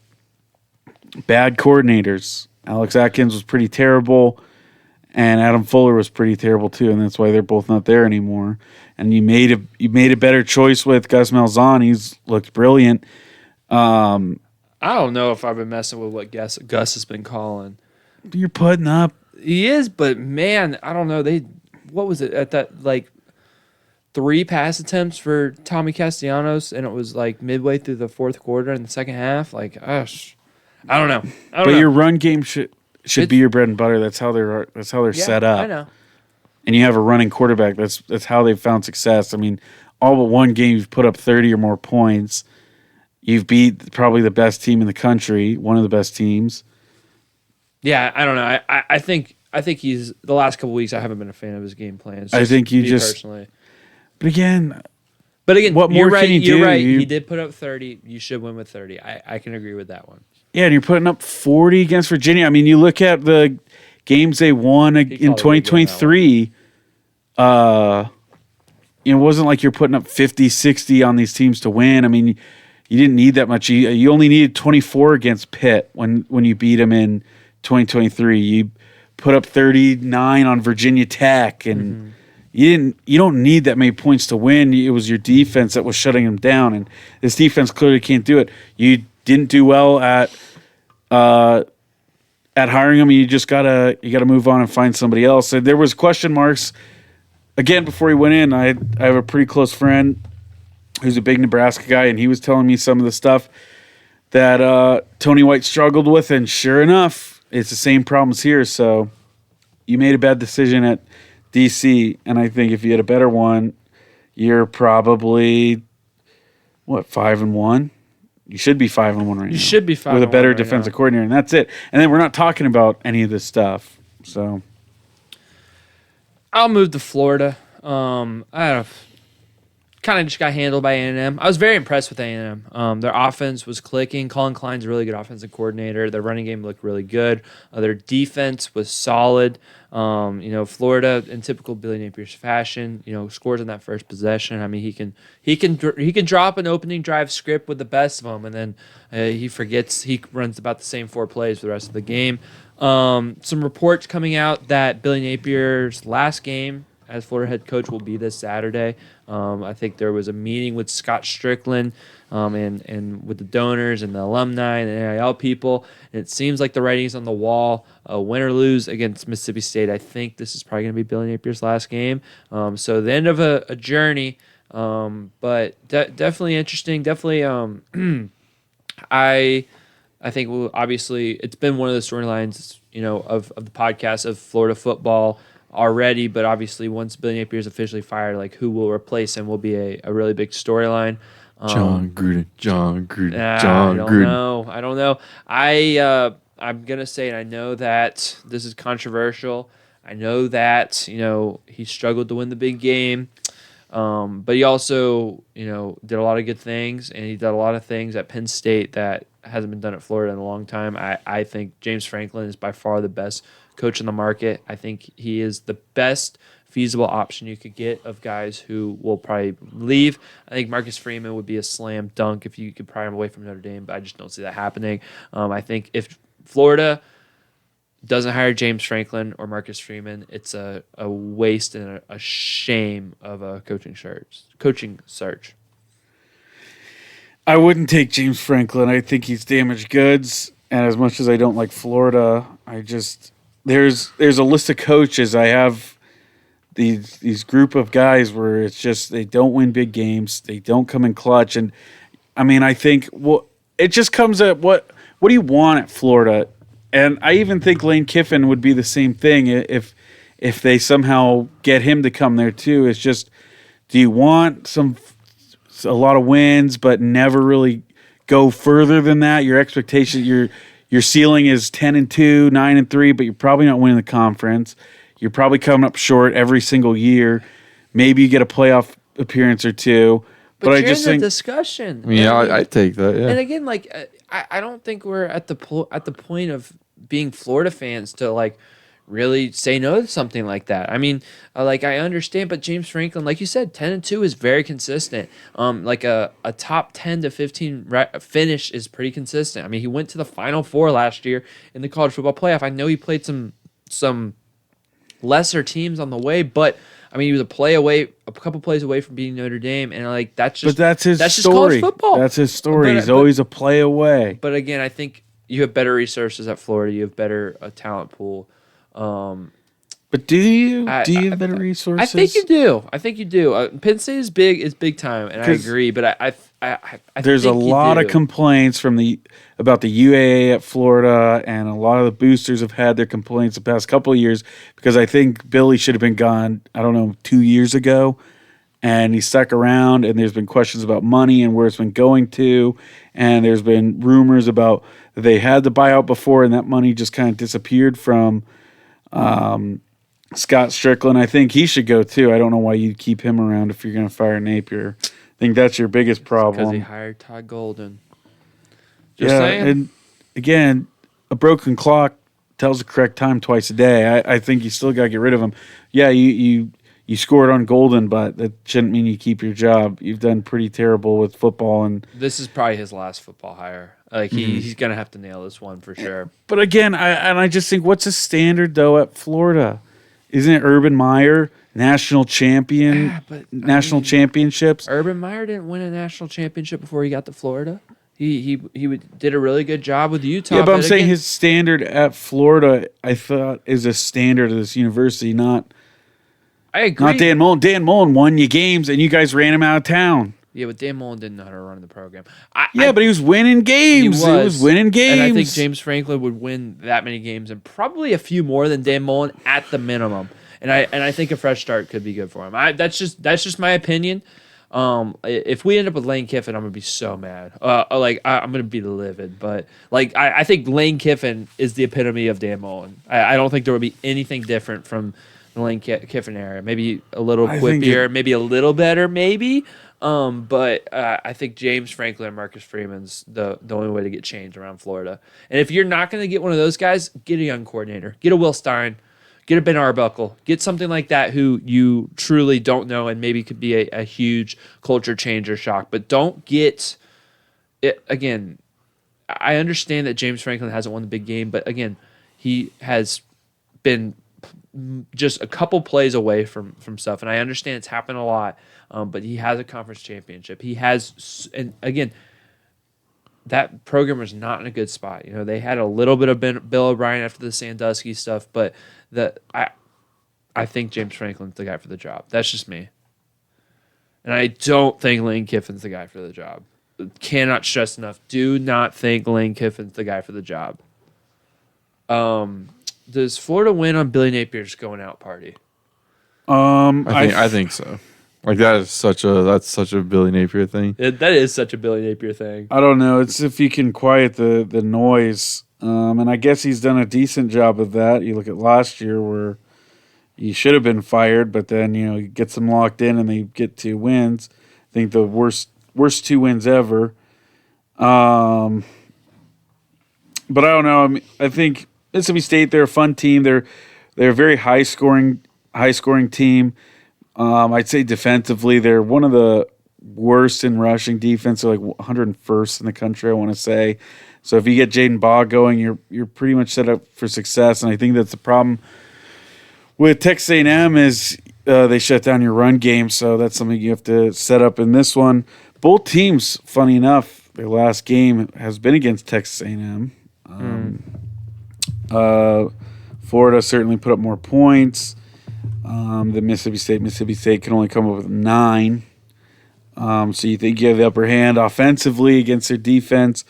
bad coordinators. Alex Atkins was pretty terrible. And Adam Fuller was pretty terrible too, and that's why they're both not there anymore. And you made a better choice with Gus Malzahn. He's looked brilliant. I don't know if I've been messing with what Gus has been calling. You're putting up. He is, but man, I don't know. What was it at that, like 3 pass attempts for Tommy Castellanos, and it was like midway through the 4th quarter in the second half. Like, I don't know. But your run game should be your bread and butter. That's how they're set up. I know. And you have a running quarterback. That's how they've found success. I mean, all but one game you've put up 30 or more points. You've beat probably the best team in the country, one of the best teams. Yeah, I don't know. I think he's the last couple weeks. I haven't been a fan of his game plans. I think you me just- personally. But again, What what you're more right. can you You're do? right. He did put up 30. You should win with 30. I can agree with that one. Yeah, and you're putting up 40 against Virginia. I mean, you look at the games they won in called it a good game, 2023. It wasn't like you're putting up 50, 60 on these teams to win. I mean, you didn't need that much. You only needed 24 against Pitt when you beat them in 2023. You put up 39 on Virginia Tech, and you don't need that many points to win. It was your defense that was shutting them down, and this defense clearly can't do it. You didn't do well at hiring them. You gotta move on and find somebody else. And there was question marks again before he went in. I have a pretty close friend who's a big Nebraska guy, and he was telling me some of the stuff that Tony White struggled with, and sure enough, it's the same problems here. So you made a bad decision at DC, and I think if you had a better one, you're probably 5-1. You should be 5-1 right now. You should be 5-1 with a better right defensive now. coordinator, and that's it. And then we're not talking about any of this stuff. So I'll move to Florida. I kind of just got handled by A&M. I was very impressed with A&M. Their offense was clicking. Colin Klein's a really good offensive coordinator. Their running game looked really good. Their defense was solid. Florida, in typical Billy Napier's fashion, scores on that first possession. I mean, he can drop an opening drive script with the best of them, and then he forgets. He runs about the same 4 plays for the rest of the game. Some reports coming out that Billy Napier's last game as Florida head coach will be this Saturday. I think there was a meeting with Scott Strickland and with the donors and the alumni and the NIL people. And it seems like the writing's on the wall. Win or lose against Mississippi State, I think this is probably going to be Billy Napier's last game. So the end of a journey, but definitely interesting. Definitely, I think obviously it's been one of the storylines, of the podcast of Florida football. already, but obviously once Billy Napier is officially fired, like who will replace him will be a really big storyline. John Gruden. I don't know. I'm gonna say, and I know that this is controversial. I know that he struggled to win the big game, but he also did a lot of good things, and he did a lot of things at Penn State that hasn't been done at Florida in a long time. I think James Franklin is by far the best coach in the market. I think he is the best feasible option you could get of guys who will probably leave. I think Marcus Freeman would be a slam dunk if you could pry him away from Notre Dame, but I just don't see that happening. I think if Florida doesn't hire James Franklin or Marcus Freeman, it's a waste and a shame of a coaching search. I wouldn't take James Franklin. I think he's damaged goods. And as much as I don't like Florida, there's a list of coaches. I have these group of guys where it's just they don't win big games, they don't come in clutch, and I mean I think it just comes at what do you want at Florida? And I even think Lane Kiffin would be the same thing if they somehow get him to come there too. It's just, do you want a lot of wins but never really go further than that? Your expectation, your ceiling is 10-2, 9-3, but you're probably not winning the conference. You're probably coming up short every single year. Maybe you get a playoff appearance or two. But I just think discussion. Yeah, I'd take that. Yeah. And again, like I don't think we're at the point of being Florida fans to like really say no to something like that. I mean, like I understand, but James Franklin, like you said, 10-2 is very consistent. Like a top 10 to 15 finish is pretty consistent. I mean, he went to the Final Four last year in the college football playoff. I know he played some lesser teams on the way, but I mean, he was a couple plays away from beating Notre Dame, and like that's just his just story. College football. That's his story. He's always a play away. But again, I think you have better resources at Florida. You have better talent pool. But do you have better resources? I think you do. Penn State is big time, and I agree. But I there's think a lot of complaints about the UAA at Florida, and a lot of the boosters have had their complaints the past couple of years because I think Billy should have been gone, I don't know, 2 years ago, and he stuck around, and there's been questions about money and where it's been going to, and there's been rumors about that they had the buyout before, and that money just kind of disappeared from Scott Strickland. I think he should go too. I don't know why you'd keep him around if you're going to fire Napier. I think that's your biggest problem. Because he hired Todd Golden. Just saying. And again, a broken clock tells the correct time twice a day. I think you still got to get rid of him. Yeah, you scored on Golden, but that shouldn't mean you keep your job. You've done pretty terrible with football, and this is probably his last football hire. Like he's gonna have to nail this one for sure. But again, I just think, what's a standard though at Florida? Isn't it Urban Meyer, national champion, Yeah, championships? Urban Meyer didn't win a national championship before he got to Florida. He did a really good job with Utah. Yeah, but I'm saying his standard at Florida, I thought, is a standard of this university, not. I agree. Not Dan Mullen. Dan Mullen won you games, and you guys ran him out of town. Yeah, but Dan Mullen didn't know how to run the program. But he was winning games. He was winning games. And I think James Franklin would win that many games, and probably a few more than Dan Mullen at the minimum. And I think a fresh start could be good for him. That's just my opinion. If we end up with Lane Kiffin, I'm gonna be so mad. I'm gonna be livid. But I think Lane Kiffin is the epitome of Dan Mullen. I don't think there would be anything different from the Lane Kiffin era. Maybe a little quippier, maybe a little better, maybe. But I think James Franklin and Marcus Freeman's the only way to get change around Florida. And if you're not going to get one of those guys, get a young coordinator. Get a Will Stein. Get a Ben Arbuckle. Get something like that who you truly don't know and maybe could be a huge culture change or shock. But don't get it. Again, I understand that James Franklin hasn't won the big game, but again, he has been just a couple plays away from stuff. And I understand it's happened a lot. But he has a conference championship. He has, and again, that program was not in a good spot. They had a little bit of Bill O'Brien after the Sandusky stuff, but I think James Franklin's the guy for the job. That's just me. And I don't think Lane Kiffin's the guy for the job. Cannot stress enough. Do not think Lane Kiffin's the guy for the job. Does Florida win on Billy Napier's going out party? I think so. Like that's such a Billy Napier thing. That is such a Billy Napier thing. I don't know. It's if you can quiet the noise. And I guess he's done a decent job of that. You look at last year where he should have been fired, but then he gets them locked in and they get 2 wins. I think the worst 2 wins ever. But I don't know. I mean, I think Mississippi State, they're a fun team. They're a very high scoring team. I'd say defensively, they're one of the worst in rushing defense. They're like 101st in the country, I want to say. So if you get Jaden Baugh going, you're pretty much set up for success. And I think that's the problem with Texas A&M is they shut down your run game. So that's something you have to set up in this one. Both teams, funny enough, their last game has been against Texas A&M. Florida certainly put up more points than Mississippi State. Mississippi State can only come up with 9. So you think you have the upper hand offensively against their defense.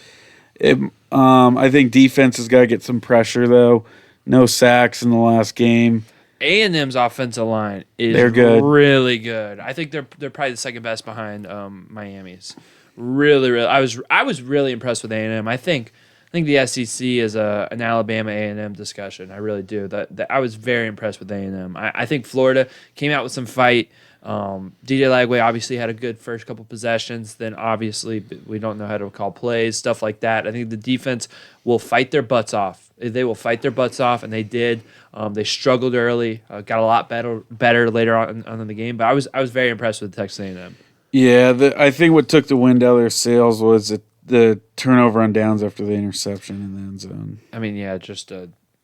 I think defense has got to get some pressure, though. No sacks in the last game. A&M's offensive line is They're good. really good. I think they're probably the second best behind Miami's. Really, really. I was really impressed with A&M. I think the SEC is an Alabama A&M discussion. I really do. That I was very impressed with A&M. I think Florida came out with some fight. DJ Lagway obviously had a good first couple possessions. Then obviously we don't know how to call plays, stuff like that. I think the defense will fight their butts off. They will fight their butts off, and they did. They struggled early, got a lot better later on in the game. But I was very impressed with Texas A&M. Yeah, I think what took the wind out of their sails was the turnover on downs after the interception in the end zone. I mean, yeah, just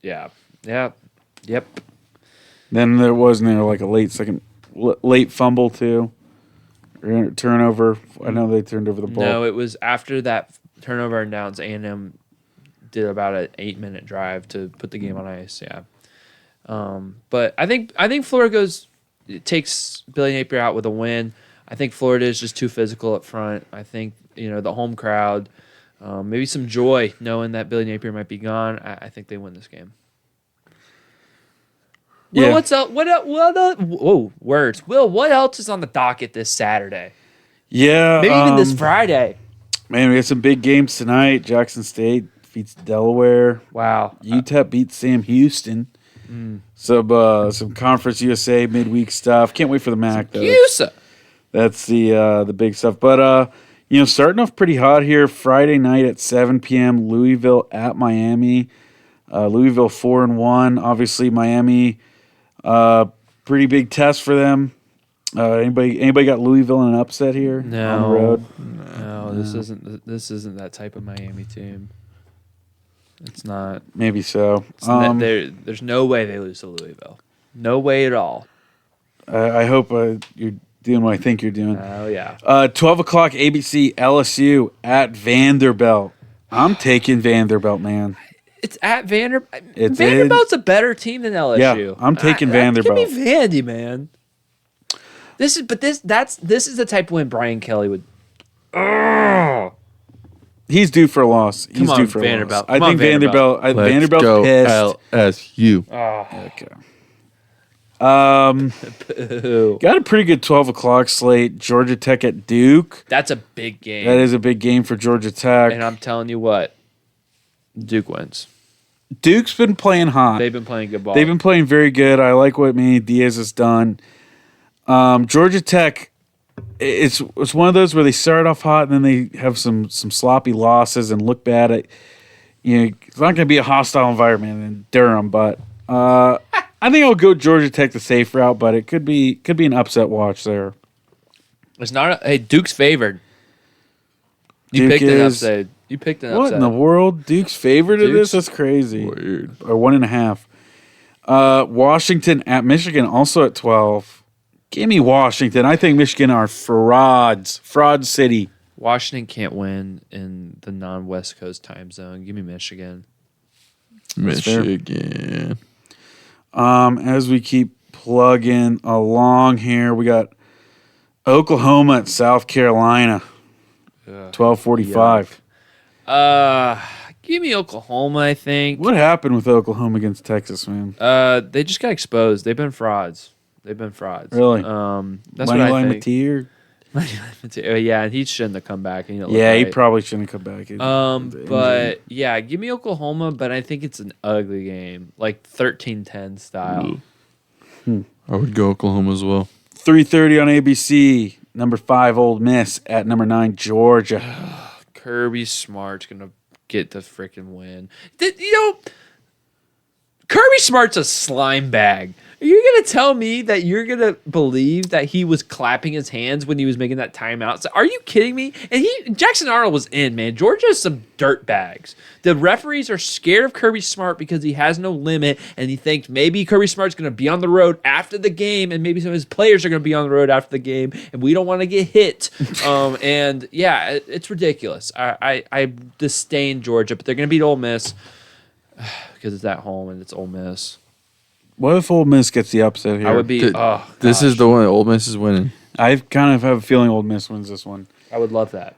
yep. Then there wasn't like a late fumble too, or turnover. I know they turned over the ball. No, it was after that turnover and downs. A&M did about an 8-minute drive to put the game on ice. Yeah, but I think Florida takes Billy Napier out with a win. I think Florida is just too physical up front. I think the home crowd, maybe some joy knowing that Billy Napier might be gone. I think they win this game. Will, what's up? Whoa, words. Will, what else is on the docket this Saturday? Yeah, Maybe even this Friday. Man, we got some big games tonight. Jackson State beats Delaware. Wow. UTEP beats Sam Houston. Some Conference USA midweek stuff. Can't wait for the MAC though. USA. That's the big stuff. But starting off pretty hot here. Friday night at 7 p.m. Louisville at Miami. Louisville 4-1. Obviously Miami. Pretty big test for them. Anybody got Louisville in an upset here on the road? No, this isn't that type of Miami team. It's not. Maybe so. There's no way they lose to Louisville. No way at all. I hope you're doing what I think you're doing. Oh yeah. 12 o'clock ABC LSU at Vanderbilt. I'm taking Vanderbilt, man. It's at Vanderbilt. It's Vanderbilt's a better team than LSU. Yeah, I'm taking Vanderbilt. Give me Vandy, man. This is the type of win Brian Kelly would. He's due for a loss. Come on, Vanderbilt. I think Vanderbilt. Vanderbilt's go pissed. LSU. Okay. Got a pretty good 12 o'clock slate. Georgia Tech at Duke. That's a big game. That is a big game for Georgia Tech. And I'm telling you what, Duke wins. Duke's been playing hot. They've been playing good ball. They've been playing very good. I like what Manny Diaz has done. Georgia Tech, it's one of those where they start off hot and then they have some sloppy losses and look bad at. It's not going to be a hostile environment in Durham, but I think I'll go Georgia Tech the safe route, but it could be an upset watch there. It's not. Hey, Duke's favored. You picked an upset. You picked an upset. What in the world? Duke's favored in this? That's crazy. Weird. Or 1.5. Washington at Michigan, also at 12. Give me Washington. I think Michigan are frauds. Fraud city. Washington can't win in the non-West Coast time zone. Give me Michigan. Michigan. As we keep plugging along here, we got Oklahoma at South Carolina. 12:45. Give me Oklahoma, I think. What happened with Oklahoma against Texas, man? They just got exposed. They've been frauds. Really? That's what I think. Mateer? Yeah, he shouldn't have come back. And He probably shouldn't have come back. But yeah, give me Oklahoma, but I think it's an ugly game, like 13-10 style. I would go Oklahoma as well. 3:30 on ABC. Number 5, Ole Miss at number 9, Georgia. Kirby Smart's gonna get the freaking win. Kirby Smart's a slime bag. Are you going to tell me that you're going to believe that he was clapping his hands when he was making that timeout? So, are you kidding me? And Jackson Arnold was in, man. Georgia is some dirt bags. The referees are scared of Kirby Smart because he has no limit, and he thinks maybe Kirby Smart's going to be on the road after the game, and maybe some of his players are going to be on the road after the game, and we don't want to get hit. And, yeah, it's ridiculous. I disdain Georgia, but they're going to beat Ole Miss because it's at home and it's Ole Miss. What if Ole Miss gets the upset here? I would be. This is the one. Ole Miss is winning. I kind of have a feeling Ole Miss wins this one. I would love that.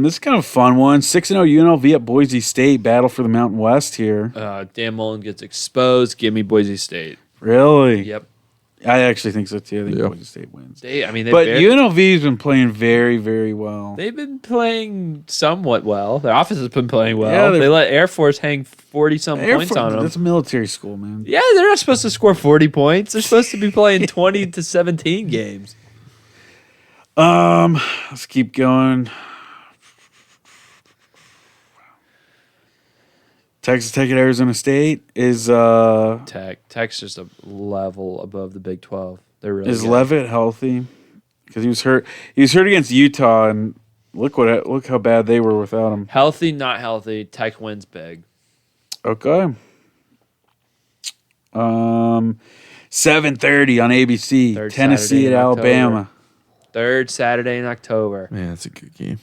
This is kind of a fun one. 6-0 UNLV at Boise State. Battle for the Mountain West here. Dan Mullen gets exposed. Give me Boise State. Really? Yep. I actually think so too. I think Boise State wins. But UNLV's been playing very, very well. They've been playing somewhat well. Their offense has been playing well. Yeah, they let Air Force hang 40-some points on them. That's a military school, man. Yeah, they're not supposed to score 40 points. They're supposed to be playing 20 to 17 games. Let's keep going. Texas Tech at Arizona State is Tech's just a level above the Big 12. They're really is good. Leavitt healthy? Because he was hurt. He was hurt against Utah, and look how bad they were without him. Healthy, not healthy. Tech wins big. Okay. 7:30 on ABC. Third Tennessee Saturday at in Alabama. Third Saturday in October. Man, that's a good game.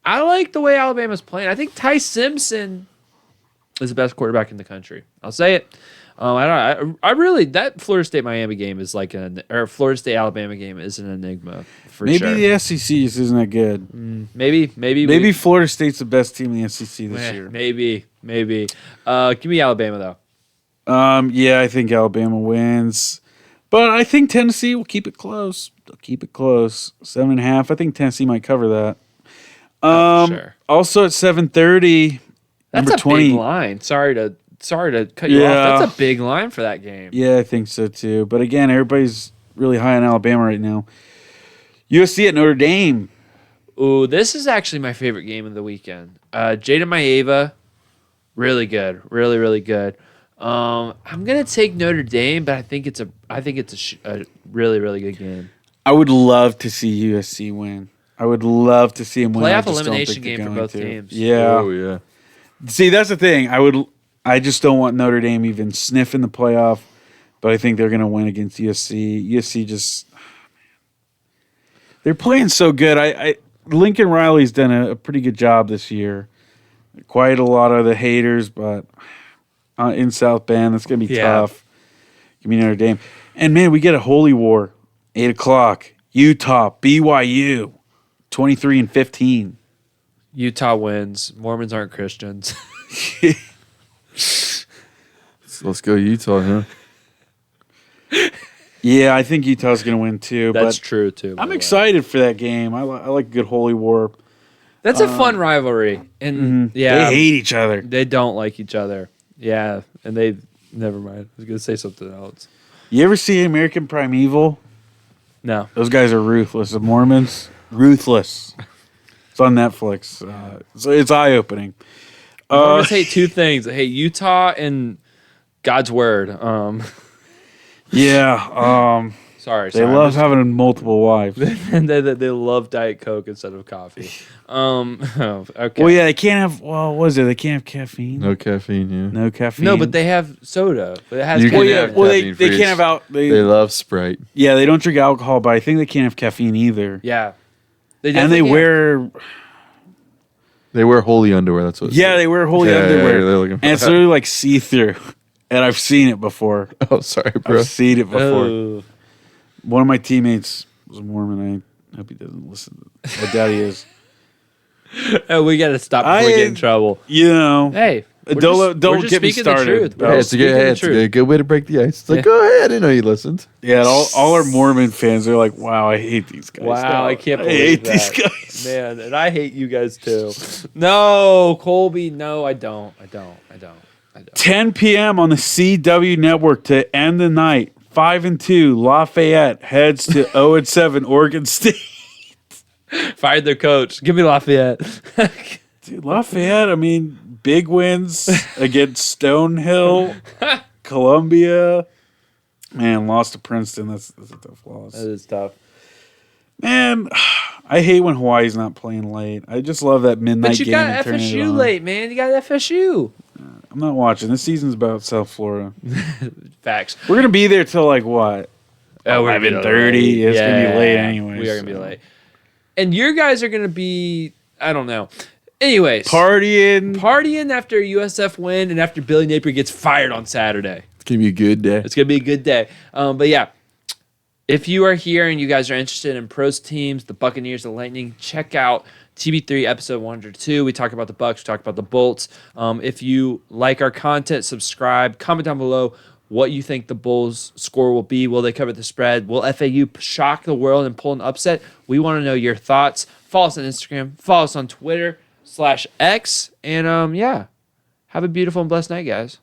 I like the way Alabama's playing. I think Ty Simpson is the best quarterback in the country. I'll say it. I really that Florida State Miami game is like or Florida State Alabama game is an enigma for Maybe sure. the SEC isn't that good. Maybe Florida State's the best team in the SEC this year. Maybe. Give me Alabama though. Yeah, I think Alabama wins, but I think Tennessee will keep it close. They'll keep it close. 7.5. I think Tennessee might cover that. Sure. Also at 7:30. That's number a 20. big line. Sorry to cut you off. That's a big line for that game. Yeah, I think so too. But again, everybody's really high on Alabama right now. USC at Notre Dame. Ooh, this is actually my favorite game of the weekend. Jada Maeva, really good, really, really good. I'm gonna take Notre Dame, but I think it's a really, really good game. I would love to see USC win. I would love to see them win. Playoff elimination game for both teams. Yeah. Oh yeah. See, that's the thing. I just don't want Notre Dame even sniffing the playoff, but I think they're going to win against USC. USC just, they're playing so good. Lincoln Riley's done a pretty good job this year. Quite a lot of the haters, but in South Bend, that's going to be tough. Give me Notre Dame. And man, we get a holy war. 8:00. Utah, BYU, 23-15. Utah wins. Mormons aren't Christians. Let's go Utah, huh? Yeah, I think Utah's going to win too. That's but true too. I'm excited for that game. I like a good holy war. That's a fun rivalry, and They hate each other. They don't like each other. Yeah, and they never mind. I was gonna say something else. You ever see American Primeval? No. Those guys are ruthless. The Mormons, ruthless. It's on Netflix. So it's eye-opening. Mormons hate two things. They hate Utah and God's word. Yeah. Sorry. They love having multiple wives. and they love Diet Coke instead of coffee. Okay. Well, yeah, they can't have. Well, what is it? They can't have caffeine. No caffeine, yeah. No caffeine. No, but they have soda. But it has You caffeine. can have caffeine they free. can't have out. They love Sprite. Yeah, they don't drink alcohol, but I think they can't have caffeine either. Yeah. And they definitely wear. They wear holy underwear. That's what. Yeah, they wear holy underwear. they're looking for And it's that. literally like see-through. And I've seen it before. Oh, sorry, bro. I've seen it before. Oh. One of my teammates was a Mormon. I hope he doesn't listen. I doubt he is. Oh, we got to stop before we get in trouble. You know, Hey, don't get me started. We're Hey, just it's speaking the a truth. good way to break the ice. It's like, Yeah. go ahead. I didn't know you listened. Yeah, all our Mormon fans are like, "Wow, I hate these guys." Wow, now. I can't I believe hate that. these guys. Man, and I hate you guys too. No, Colby, no, I don't. 10 p.m. on the CW network to end the night. 5-2, Lafayette heads to 0-7, Oregon State. Fired their coach. Give me Lafayette. Dude, Lafayette, I mean, big wins against Stonehill, Columbia. Man, lost to Princeton. That's a tough loss. That is tough. Man, I hate when Hawaii's not playing late. I just love that midnight But you game. got and turning it FSU on. late, man. You got FSU. I'm not watching. This season's about South Florida. Facts. We're going to be there till like what? Oh, we're gonna be 11:30. It's going to be late Yeah, anyway. We are going to be late. And your guys are going to be, I don't know. Anyways. Partying after a USF win and after Billy Napier gets fired on Saturday. It's going to be a good day. It's going to be a good day. But yeah, if you are here and you guys are interested in pros teams, the Buccaneers, the Lightning, check out TB3 episode 102. We talk about the Bucs, we talk about the Bolts. If you like our content, subscribe, comment down below what you think the Bulls score will be. Will they cover the spread? Will FAU shock the world and pull an upset? We want to know your thoughts. Follow us on Instagram, follow us on Twitter /X, and yeah, have a beautiful and blessed night, guys.